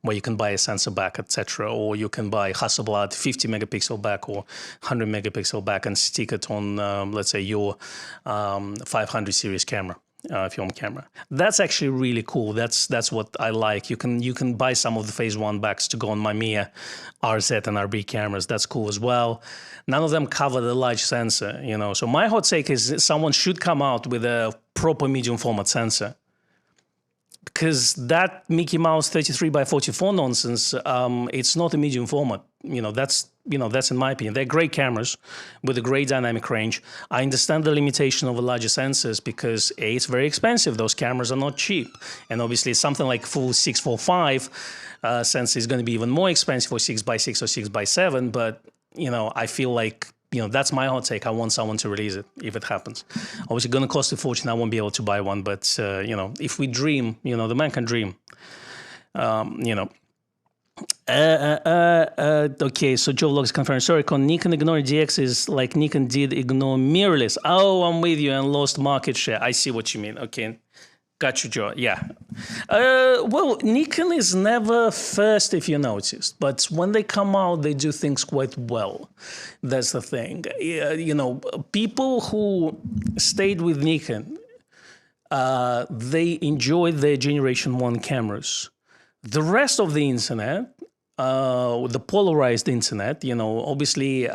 where you can buy a sensor back, etc. Or you can buy Hasselblad 50 megapixel back or 100 megapixel back and stick it on, let's say, your 500 series camera. Film camera. That's actually really cool. That's what I like. You can buy some of the phase 1 backs to go on Mamiya RZ and RB cameras. That's cool as well. None of them cover the large sensor, So my hot take is someone should come out with a proper medium format sensor. Because that Mickey Mouse 33 by 44 nonsense, it's not a medium format. That's in my opinion. They're great cameras with a great dynamic range. I understand the limitation of the larger sensors because A, it's very expensive. Those cameras are not cheap. And obviously something like full 645 sensor is going to be even more expensive for 6x6 or 6x7. But, I feel like, that's my hot take. I want someone to release it if it happens. Obviously going to cost a fortune. I won't be able to buy one. But, if we dream, the man can dream, Okay, so Joe Vlogs confirmed. Sorry, Nikon ignoring DX is like Nikon did ignore mirrorless. Oh, I'm with you, and lost market share. I see what you mean. Okay, got you, Joe. Yeah. Well, Nikon is never first, if you noticed, but when they come out, they do things quite well. That's the thing. People who stayed with Nikon, they enjoyed their Generation 1 cameras. The rest of the internet, the polarized internet, obviously,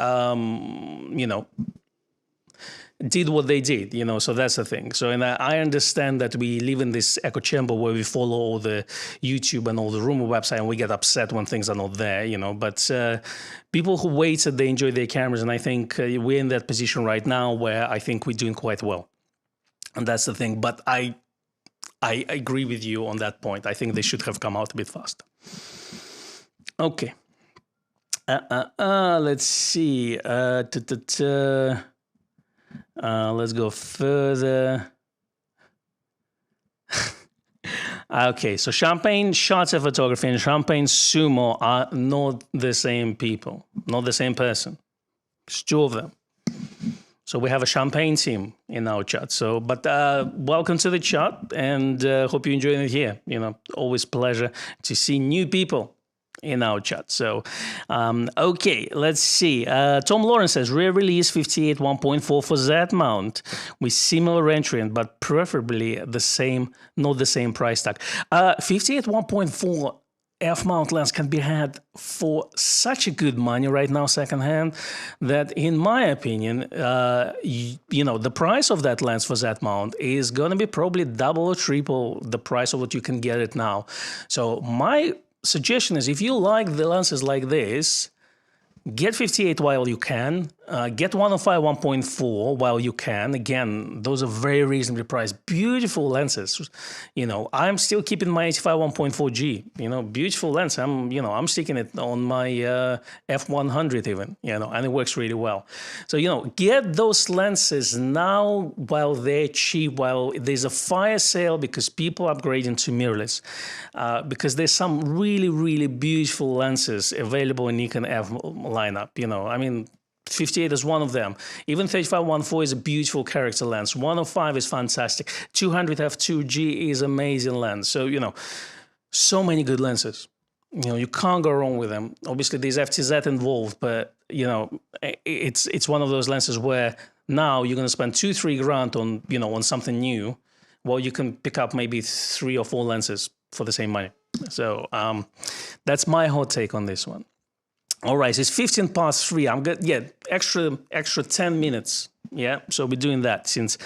did what they did, so that's the thing. So, and I understand that we live in this echo chamber where we follow all the YouTube and all the rumor website and we get upset when things are not there, but people who waited, they enjoy their cameras. And I think we're in that position right now where I think we're doing quite well. And that's the thing. But I agree with you on that point. I think they should have come out a bit faster. Okay. Let's see. Let's go further. Okay, so Champagne Shutter Photography and Champagne Sumo are not the same people, not the same person. It's two of them. So we have a champagne team in our chat. So, but welcome to the chat, and hope you enjoying it here. Always pleasure to see new people in our chat. So, okay, let's see. Tom Lawrence says rear release 58 1.4 for Z mount with similar entry, but preferably the same, not the same price tag. 58 1.4 F-mount lens can be had for such a good money right now, secondhand, that in my opinion, the price of that lens for that mount is going to be probably double or triple the price of what you can get it now. So my suggestion is, if you like the lenses like this, get 58 while you can. Get 105 1.4 while you can. Again, those are very reasonably priced. Beautiful lenses. I'm still keeping my 85 1.4G. Beautiful lens. I'm sticking it on my F100 even. And it works really well. So get those lenses now while they're cheap. While there's a fire sale, because people are upgrading to mirrorless. Because there's some really, really beautiful lenses available in Nikon F lineup. 58 is one of them. Even 35-1.4 is a beautiful character lens. 105 is fantastic. 200 f2G is amazing lens. So, so many good lenses. You can't go wrong with them. Obviously, there's FTZ involved, but, it's one of those lenses where now you're going to spend 2-3 grand on, on something new, while you can pick up maybe 3 or 4 lenses for the same money. So that's my hot take on this one. All right, so it's 15 past 3. I'm good. Yeah, extra 10 minutes. Yeah, so we're doing that since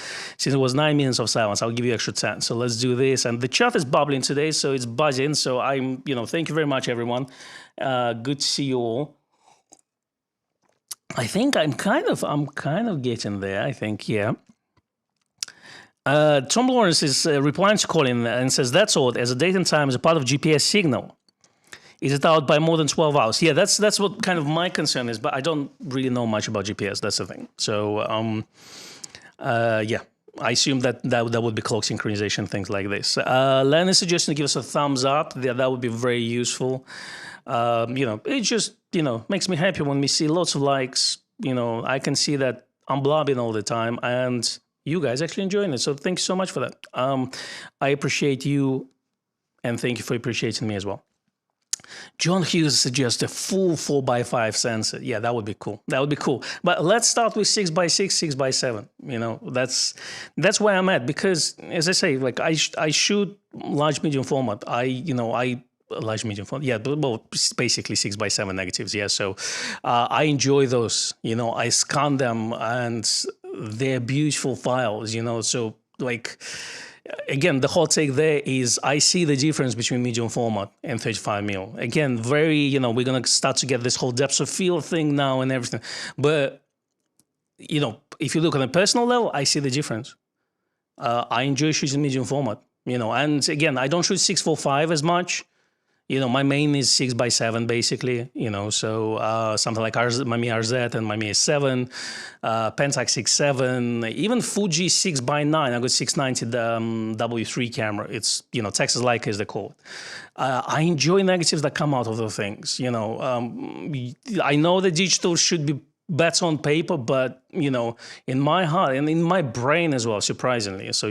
it was 9 minutes of silence. I'll give you extra 10. So let's do this. And the chat is bubbling today, so it's buzzing. So I'm, thank you very much, everyone. Good to see you all. I think I'm kind of getting there. I think, yeah. Tom Lawrence is replying to Colin and says, that's odd, as a date and time is a part of GPS signal. Is it out by more than 12 hours? Yeah, that's what kind of my concern is, but I don't really know much about GPS. That's the thing. So, yeah, I assume that would be clock synchronization, things like this. Len is suggesting to give us a thumbs up. That would be very useful. It just, makes me happy when we see lots of likes. I can see that I'm blabbing all the time, and you guys actually enjoying it. So thank you so much for that. I appreciate you, and thank you for appreciating me as well. John Hughes suggests a full 4x5 sensor. Yeah, that would be cool. That would be cool. But let's start with 6x6, 6x7. That's where I'm at, because, as I say, like I shoot large medium format. Large medium format. Yeah, well, basically 6x7 negatives. Yeah, so I enjoy those. I scan them, and they're beautiful files. So like. Again, the hot take there is I see the difference between medium format and 35mm. Again, we're going to start to get this whole depth of field thing now and everything. But, if you look on a personal level, I see the difference. I enjoy shooting medium format, and again, I don't shoot 645 as much. My main is 6x7 basically, so something like Mamiya RZ and Mamiya 7, Pentax 6.7, even Fuji 6x9. I got 690 W3 camera. It's, Texas Leica is the code. I enjoy negatives that come out of those things. I know the digital should be better on paper, but, in my heart and in my brain as well, surprisingly. So,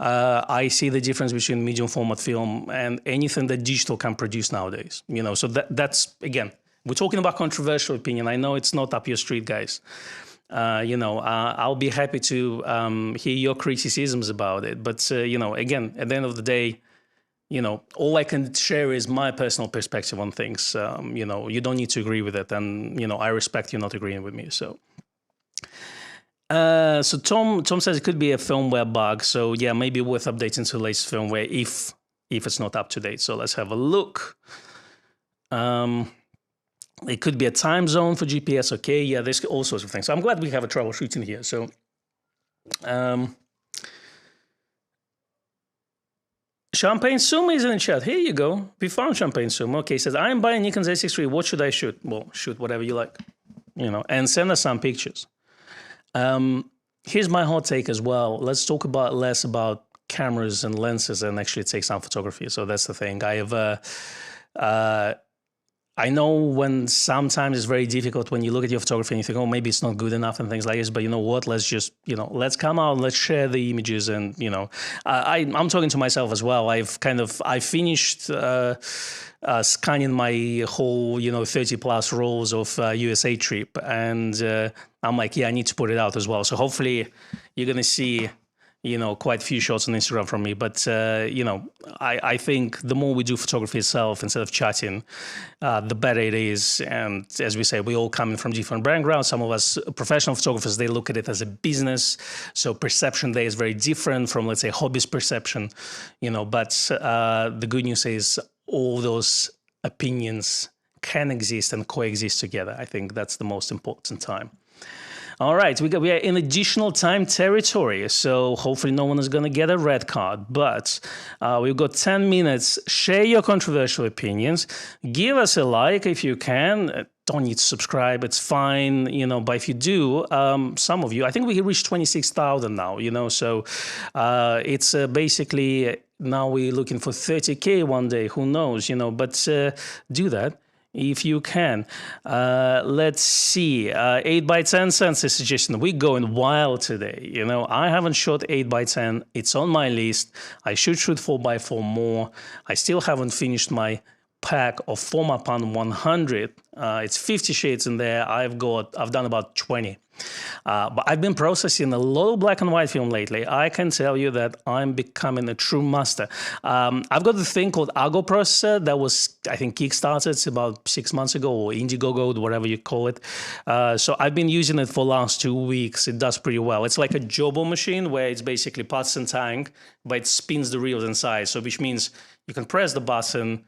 I see the difference between medium format film and anything that digital can produce nowadays. So that's, again, we're talking about controversial opinion. I know it's not up your street, guys. I'll be happy to hear your criticisms about it. But, again, at the end of the day, all I can share is my personal perspective on things. You don't need to agree with it. And, I respect you not agreeing with me. So, so Tom says it could be a firmware bug. So, yeah, maybe worth updating to the latest firmware if it's not up to date. So let's have a look. It could be a time zone for GPS. Okay, yeah, there's all sorts of things. So I'm glad we have a troubleshooting here. So, Champagne Suma is in the chat. Here you go. We found Champagne Suma. Okay, he says, I'm buying Nikon Z6 III. What should I shoot? Well, shoot whatever you like, and send us some pictures. Here's my hot take as well. Let's talk less about cameras and lenses and actually take some photography. So that's the thing. I have I know when sometimes it's very difficult when you look at your photography and you think, oh, maybe it's not good enough and things like this. But you know what? Let's just, let's come out, let's share the images. And, I'm talking to myself as well. I finished scanning my whole, 30 plus rolls of USA trip. And I'm like, yeah, I need to put it out as well. So hopefully you're going to see quite a few shots on Instagram from me. But, I think the more we do photography itself instead of chatting, the better it is. And as we say, we all coming from different backgrounds. Some of us professional photographers, they look at it as a business. So perception there is very different from, let's say, hobbyist perception, but the good news is all those opinions can exist and coexist together. I think that's the most important time. All right, we are in additional time territory, so hopefully no one is going to get a red card. But we've got 10 minutes. Share your controversial opinions. Give us a like if you can. Don't need to subscribe. It's fine, But if you do, some of you, I think we reached 26,000 now, So it's basically now we're looking for 30K one day. Who knows, But do that if you can. Let's see. 8x10 cents is suggestion. We're going wild today. I haven't shot 8x10. It's on my list. I should shoot 4x4 more. I still haven't finished my pack of Fomapan 100. It's 50 shades in there. I've done about 20. But I've been processing a lot of black and white film lately. I can tell you that I'm becoming a true master. I've got the thing called Argo processor that was, I think, kickstarted about 6 months ago, or Indiegogo, whatever you call it. So I've been using it for the last 2 weeks. It does pretty well. It's like a Jobo machine where it's basically parts and tank, but it spins the reels inside. So which means you can press the button,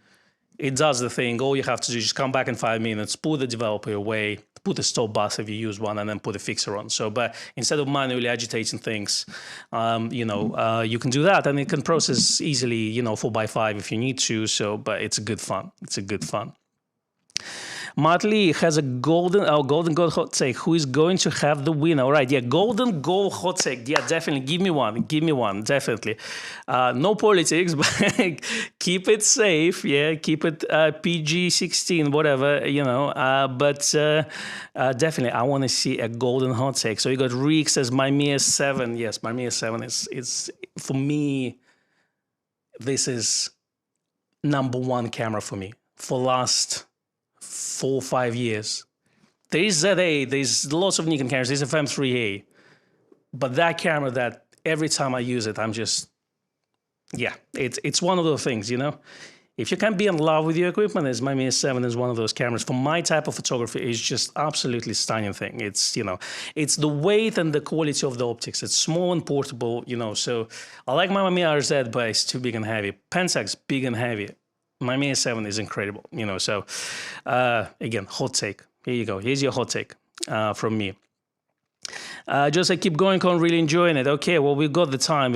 it does the thing. All you have to do is just come back in 5 minutes, pull the developer away, put a stop bus if you use one, and then put a fixer on. So, but instead of manually agitating things, you can do that, and it can process easily, 4x5 if you need to. So, but it's good fun. It's a good fun. Matt Lee has a golden gold hot take. Who is going to have the win? All right, yeah, golden gold hot take. Yeah, definitely. Give me one, definitely. No politics, but keep it safe. Yeah, keep it PG-16, whatever, But definitely, I want to see a golden hot take. So you got Reek says Mamiya 7. Yes, Mamiya 7 is for me. This is number one camera for me for last 4 or 5 years. There is ZA, there's lots of Nikon cameras, there's a FM3A, but that camera that every time I use it, I'm just, it's one of those things, If you can't be in love with your equipment, this Mamiya 7 is one of those cameras. For my type of photography, it's just absolutely stunning thing. It's, it's the weight and the quality of the optics. It's small and portable, So I like my Mamiya RZ, but it's too big and heavy. Pentax, big and heavy. Mamiya 7 is incredible, So again, hot take. Here you go. Here's your hot take from me. Just I keep going on, really enjoying it. Okay, well, we've got the time.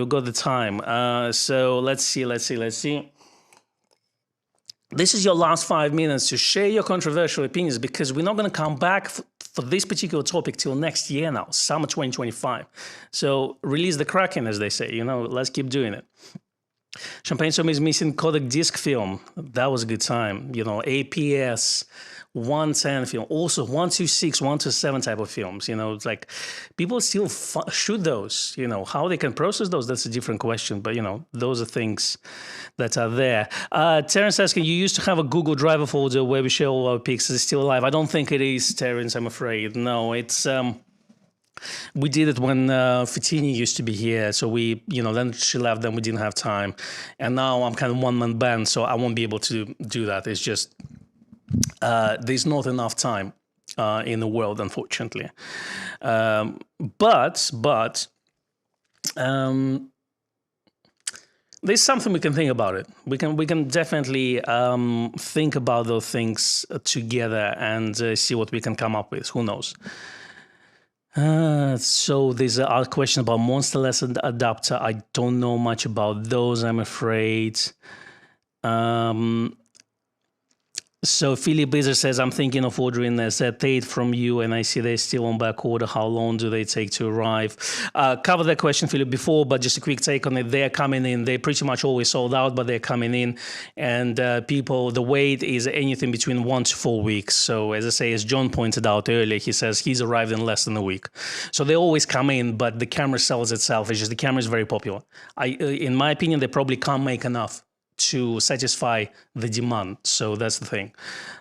So let's see. This is your last 5 minutes to share your controversial opinions, because we're not going to come back for this particular topic till next year now, summer 2025. So release the Kraken, as they say. Let's keep doing it. Champagne Som is missing Kodak disc film. That was a good time. APS 110 film, also 126, 127 type of films. It's like people still shoot those. How they can process those, that's a different question. But those are things that are there. Terence asking, you used to have a Google Drive folder where we share all our pics. Is it still alive? I don't think it is, Terence. I'm afraid. No, it's we did it when Fitini used to be here, so we, then she left, then we didn't have time. And now I'm kind of one-man band, so I won't be able to do that. It's just, there's not enough time in the world, unfortunately. But there's something we can think about it. We can definitely think about those things together and see what we can come up with. Who knows? So there's a question about Monsterless adapter. I don't know much about those, I'm afraid. So Philip Bezer says, I'm thinking of ordering a Z8 from you, and I see they're still on back order. How long do they take to arrive? Covered that question, Philip, before, but just a quick take on it. They're coming in. They're pretty much always sold out, but they're coming in. And the wait is anything between 1 to 4 weeks. So as I say, as John pointed out earlier, he says he's arrived in less than a week. So they always come in, but the camera sells itself. It's just the camera is very popular. In my opinion, they probably can't make enough to satisfy the demand. So that's the thing.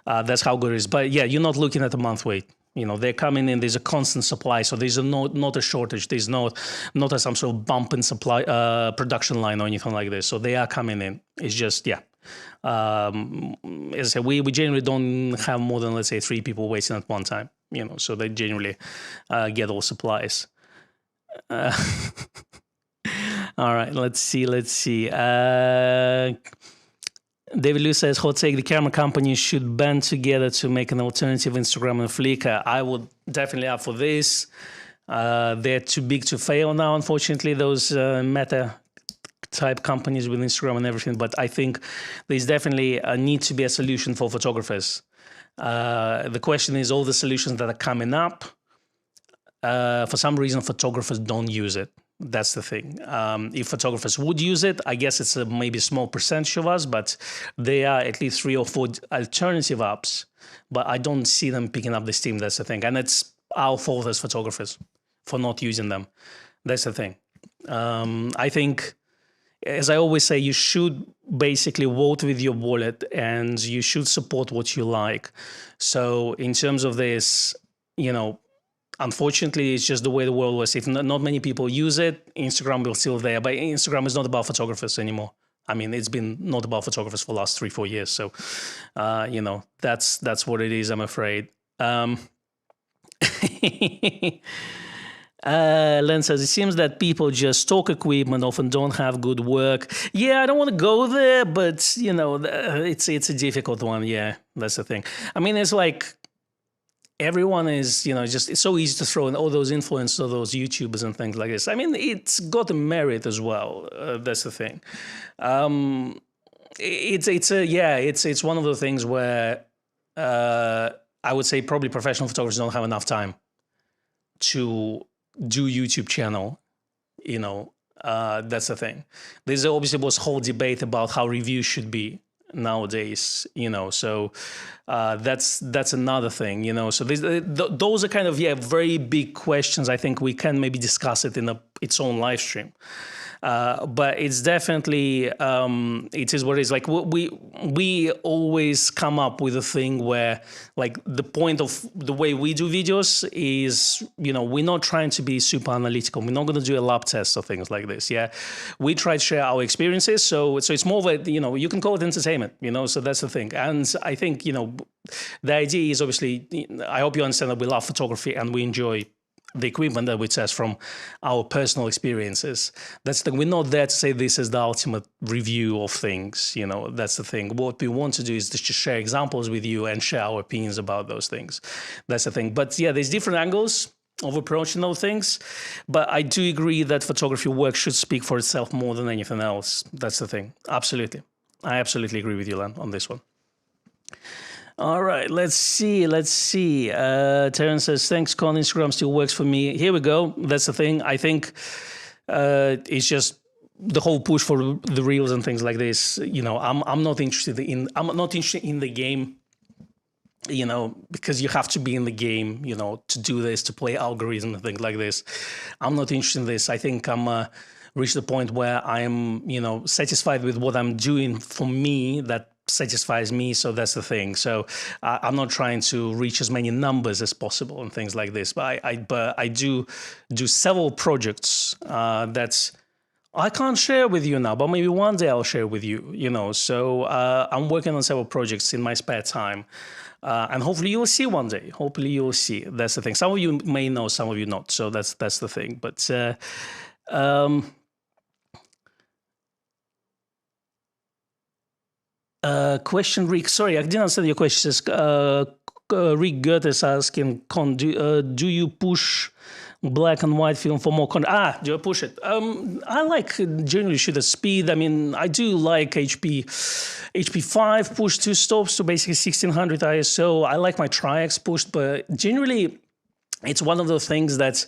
That's how good it is. But yeah, you're not looking at a month wait. They're coming in. There's a constant supply, so there's not a shortage. There's not some sort of bump in supply production line or anything like this. So they are coming in. It's just as I said, we generally don't have more than, let's say, 3 people waiting at one time. So they generally get all supplies. All right, let's see. David Liu says, hot take, the camera companies should band together to make an alternative Instagram and Flickr. I would definitely up for this. They're too big to fail now, unfortunately, those meta type companies with Instagram and everything. But I think there's definitely a need to be a solution for photographers. The question is, all the solutions that are coming up, for some reason, photographers don't use it. That's the thing. If photographers would use it, I guess it's maybe a small percentage of us, but there are at least 3 or 4 alternative apps, but I don't see them picking up the steam. That's the thing. And it's our fault as photographers for not using them. That's the thing. I think, as I always say, you should basically vote with your wallet and you should support what you like. So in terms of this, unfortunately, it's just the way the world was. If not many people use it, Instagram will still there. But Instagram is not about photographers anymore. I mean, it's been not about photographers for the last 3-4 years. So, that's what it is, I'm afraid. Len says, it seems that people just stock equipment, often don't have good work. Yeah, I don't want to go there, but, it's a difficult one. Yeah, that's the thing. I mean, it's like, everyone is, it's so easy to throw in all those influencers, all those YouTubers and things like this. I mean, it's got a merit as well. That's the thing. It's one of the things where I would say probably professional photographers don't have enough time to do YouTube channel. That's the thing. There's obviously was whole debate about how reviews should be nowadays, so that's another thing, so those are kind of very big questions. I think we can maybe discuss it in its own live stream. But it's definitely, it is what it is. Like we always come up with a thing where, like, the point of the way we do videos is, we're not trying to be super analytical. We're not going to do a lab test or things like this. Yeah, we try to share our experiences. So it's more of a, you can call it entertainment. So that's the thing. And I think the idea is, obviously, I hope you understand that we love photography and we enjoy the equipment that we test from our personal experiences. That's the thing. We're not there to say this is the ultimate review of things. That's the thing. What we want to do is just to share examples with you and share our opinions about those things. That's the thing. But yeah, there's different angles of approaching those things. But I do agree that photography work should speak for itself more than anything else. That's the thing. Absolutely. I absolutely agree with you, Len, on this one. All right, let's see. Terence says, thanks, Con. Instagram still works for me. Here we go. That's the thing. I think it's just the whole push for the reels and things like this. I'm not interested in the game, because you have to be in the game, to do this, to play algorithm and things like this. I'm not interested in this. I think I'm reached the point where I'm, satisfied with what I'm doing for me, that satisfies me. So that's the thing. So I'm not trying to reach as many numbers as possible and things like this. But I do several projects that I can't share with you now, but maybe one day I'll share with you. So I'm working on several projects in my spare time. And hopefully you'll see one day. Hopefully you'll see. That's the thing. Some of you may know, some of you not. So that's the thing. But question, Rick. Sorry, I didn't understand your question. Rick Goethe is asking, do you push black and white film for more content. Do I push it? I like generally shoot at speed. I mean, I do like HP5 push 2 stops to basically 1600 ISO. I like my Tri-X pushed, but generally it's one of those things that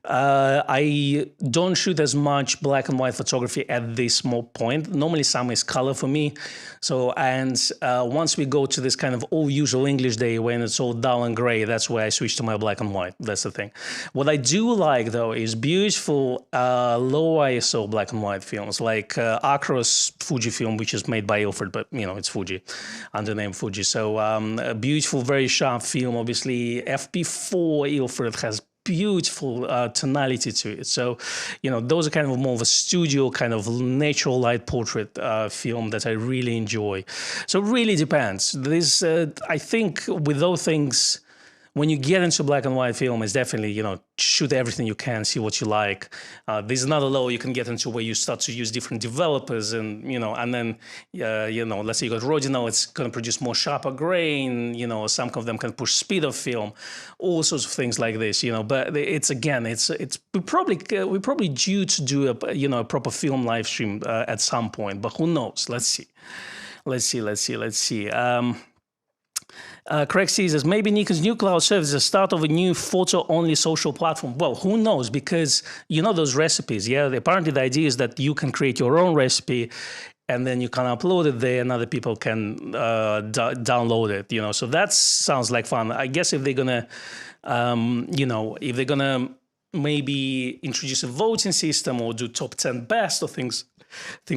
I don't shoot as much black and white photography at this small point. Normally some is color for me. So, and once we go to this kind of all usual English day when it's all dull and gray, that's where I switch to my black and white. That's the thing. What I do like though is beautiful low ISO black and white films like Acros Fujifilm, which is made by Ilford, but you know, it's Fuji under the name Fuji. So a beautiful, very sharp film. Obviously FP4 Ilford has beautiful tonality to it. So, you know, those are kind of more of a studio kind of natural light portrait film that I really enjoy. So it really depends. This, I think with those things, when you get into black and white film, it's definitely, you know, shoot everything you can, see what you like. There's another level you can get into where you start to use different developers and, you know, and then, you know, let's say you got Rodinal, it's going to produce more sharper grain, you know, some of them can push speed of film, all sorts of things like this, you know, but it's, again, we're probably due to do a, you know, a proper film live stream at some point, but who knows? Let's see. Craig says, maybe Nikon's new cloud serves as the start of a new photo-only social platform. Well, who knows? Because you know those recipes, yeah? Apparently the idea is that you can create your own recipe and then you can upload it there and other people can download it, you know? So that sounds like fun. I guess if they're going to, you know, if they're going to maybe introduce a voting system or do top 10 best or things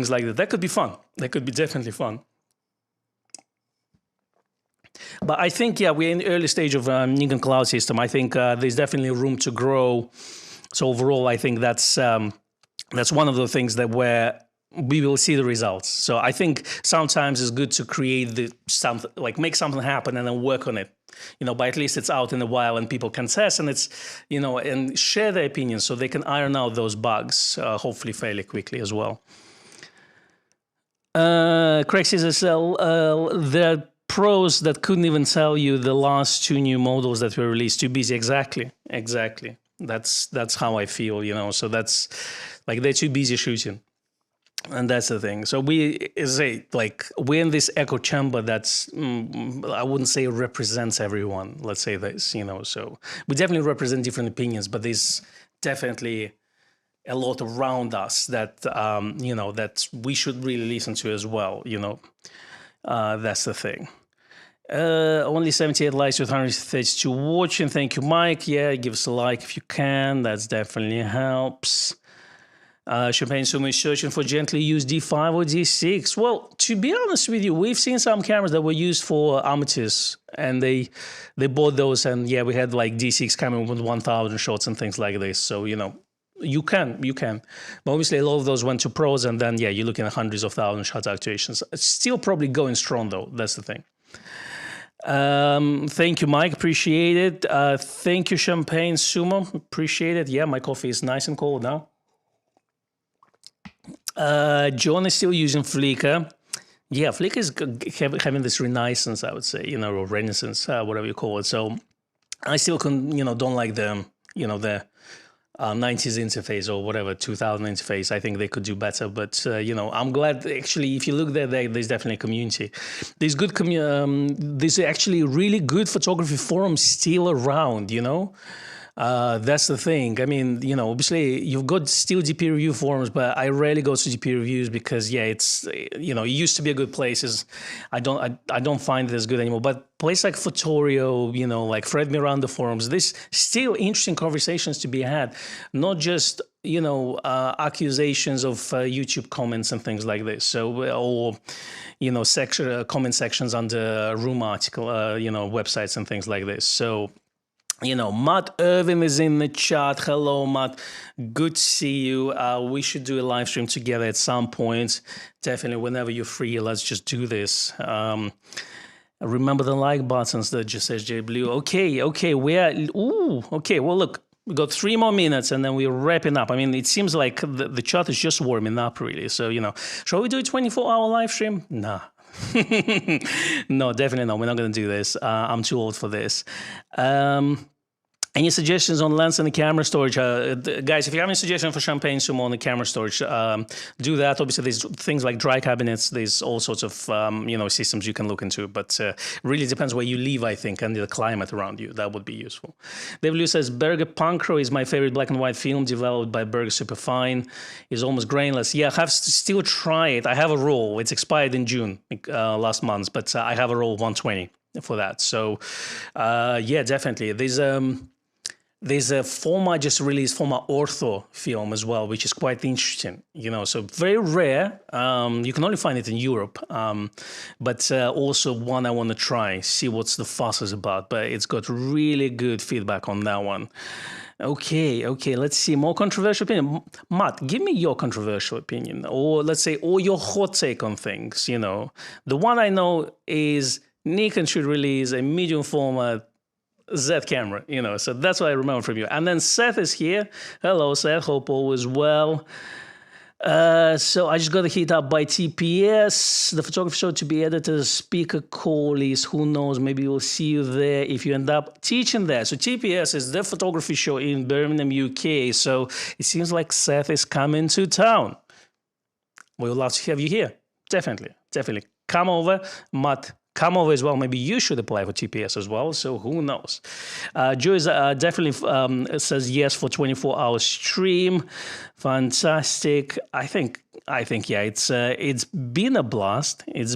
like that, that could be fun. That could be definitely fun. But I think, yeah, we're in the early stage of Nikon cloud system. I think there's definitely room to grow. So overall, I think that's one of the things that where we will see the results. So I think sometimes it's good to create something, like make something happen and then work on it. You know, but at least it's out in the wild and people can test and it's, you know, and share their opinions so they can iron out those bugs, hopefully fairly quickly as well. Craig says, there pros that couldn't even tell you the last 2 new models that were released. Too busy. Exactly. That's how I feel, you know. So that's like they're too busy shooting, and that's the thing. So we're in this echo chamber that's I wouldn't say represents everyone. Let's say this, you know. So we definitely represent different opinions, but there's definitely a lot around us that you know that we should really listen to as well, you know. That's the thing. Only 78 likes with 132 watching. Thank you, Mike. Yeah, give us a like if you can. That definitely helps. Champagne Sumo is searching for gently used D5 or D6. Well, to be honest with you, we've seen some cameras that were used for amateurs, and they bought those, and yeah, we had like D6 camera with 1,000 shots and things like this. So you know, you can. But obviously, a lot of those went to pros, and then yeah, you're looking at hundreds of thousand shot actuations. It's still probably going strong though. That's the thing. Thank you, Mike. Appreciate it. Thank you, Champagne Sumo. Appreciate it. Yeah, my coffee is nice and cold now. John is still using Flickr. Yeah, Flickr is having this renaissance, I would say, you know, or renaissance, whatever you call it. So I still don't like the 90s interface or whatever, 2000 interface. I think they could do better, but you know, I'm glad actually. If you look there's definitely a community. There's good there's actually really good photography forums still around. You know, that's the thing. I mean, you know, obviously you've got still DP review forums, but I rarely go to DP reviews because yeah, it's, you know, it used to be a good place. I don't find it as good anymore. But place like Fotorio, you know, like Fred Miranda forums, there's still interesting conversations to be had, not just, you know, accusations of YouTube comments and things like this. So, or, you know, comment sections under room article, you know, websites and things like this. So, you know, Matt Irvin is in the chat. Hello, Matt. Good to see you. We should do a live stream together at some point. Definitely, whenever you're free, let's just do this. Remember the like buttons that just says J Blue. Okay, okay. Well, look, we got 3 more minutes and then we're wrapping up. I mean, it seems like the chat is just warming up, really. So, you know, shall we do a 24-hour live stream? Nah. No, definitely not. We're not going to do this. I'm too old for this. Any suggestions on lens and the camera storage? Guys, if you have any suggestions for Champagne Sumo on the camera storage, do that. Obviously, there's things like dry cabinets. There's all sorts of systems you can look into. But really depends where you live, I think, and the climate around you. That would be useful. David says, Berger Punkro is my favorite black and white film developed by Berger Superfine. It's almost grainless. Yeah, I have to still try it. I have a roll. It's expired in June last month, but I have a roll 120 for that. So, yeah, definitely. There's a former just released former ortho film as well, which is quite interesting, so very rare. You can only find it in Europe, but also one I want to try, see what's the fuss is about. But it's got really good feedback on that one. Okay, let's see. More controversial opinion. Matt, give me your controversial opinion, or let's say, or your hot take on things. The one I know is Nikon should release a medium format Z camera, so that's what I remember from you. And then Seth is here. Hello, Seth. Hope all is well. So I just got hit up by TPS. The photography show to be edited. Speaker call is, who knows, maybe we'll see you there if you end up teaching there. So TPS is the photography show in Birmingham, UK. So it seems like Seth is coming to town. We would love to have you here. Definitely. Come over, Matt. Come over as well. Maybe you should apply for TPS as well. So who knows? Joyce definitely says yes for 24-hour stream. Fantastic. I think yeah. It's been a blast. I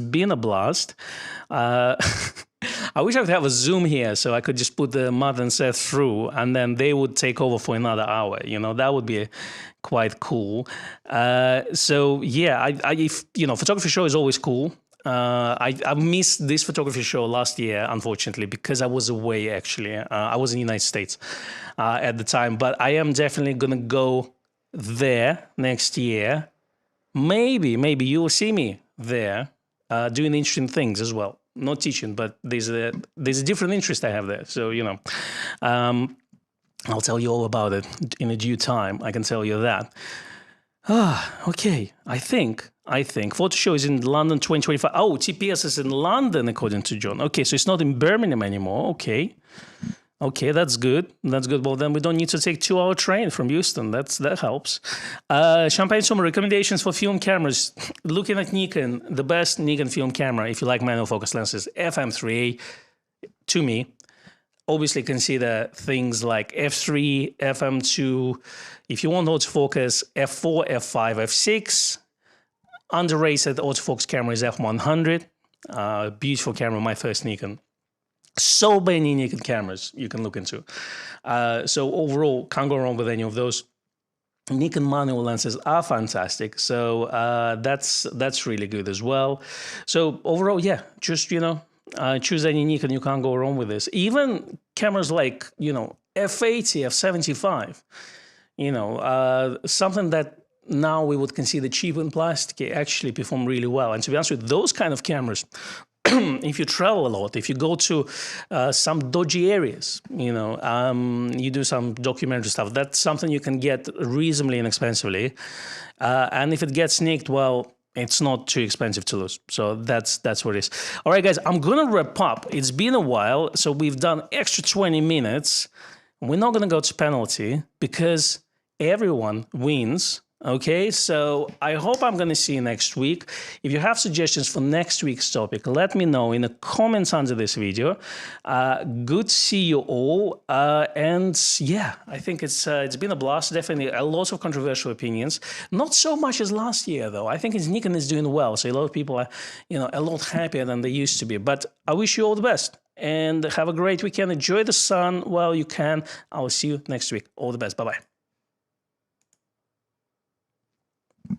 wish I could have a Zoom here so I could just put the Matt and Seth through, and then they would take over for another hour. That would be quite cool. So yeah, photography show is always cool. I missed this photography show last year, unfortunately, because I was away, actually. I was in the United States at the time. But I am definitely going to go there next year. Maybe you will see me there doing interesting things as well. Not teaching, but there's a different interest I have there. So, I'll tell you all about it in a due time. I can tell you that. Okay. I think photo show is in London 2025. Oh, TPS is in London, according to John. Okay, so it's not in Birmingham anymore. Okay, that's good. Well, then we don't need to take 2-hour train from Houston. That helps. Champagne Sumo recommendations for film cameras. Looking at Nikon, the best Nikon film camera, if you like manual focus lenses, FM3A, to me. Obviously, consider things like f3, FM2. If you want autofocus, f4, f5, f6. Underrated autofocus camera is f100. Beautiful camera, my first Nikon. So many Nikon cameras you can look into. So overall, can't go wrong with any of those. Nikon manual lenses are fantastic. So that's really good as well. So overall, yeah, just, choose any Nikon, you can't go wrong with this. Even cameras like, f80, f75, something that now we would consider cheap and plastic actually perform really well. And to be honest with those kind of cameras, if you travel a lot, if you go to some dodgy areas, you do some documentary stuff, that's something you can get reasonably inexpensively. And if it gets nicked, well, it's not too expensive to lose. So that's what it is. All right, guys, I'm going to wrap up. It's been a while, so we've done extra 20 minutes. We're not going to go to penalty because everyone wins. Okay, so I hope I'm going to see you next week. If you have suggestions for next week's topic, let me know in the comments under this video. Good to see you all. And yeah, I think it's been a blast. Definitely a lot of controversial opinions. Not so much as last year, though. I think Nikon is doing well. So a lot of people are, a lot happier than they used to be. But I wish you all the best and have a great weekend. Enjoy the sun while you can. I will see you next week. All the best. Bye-bye.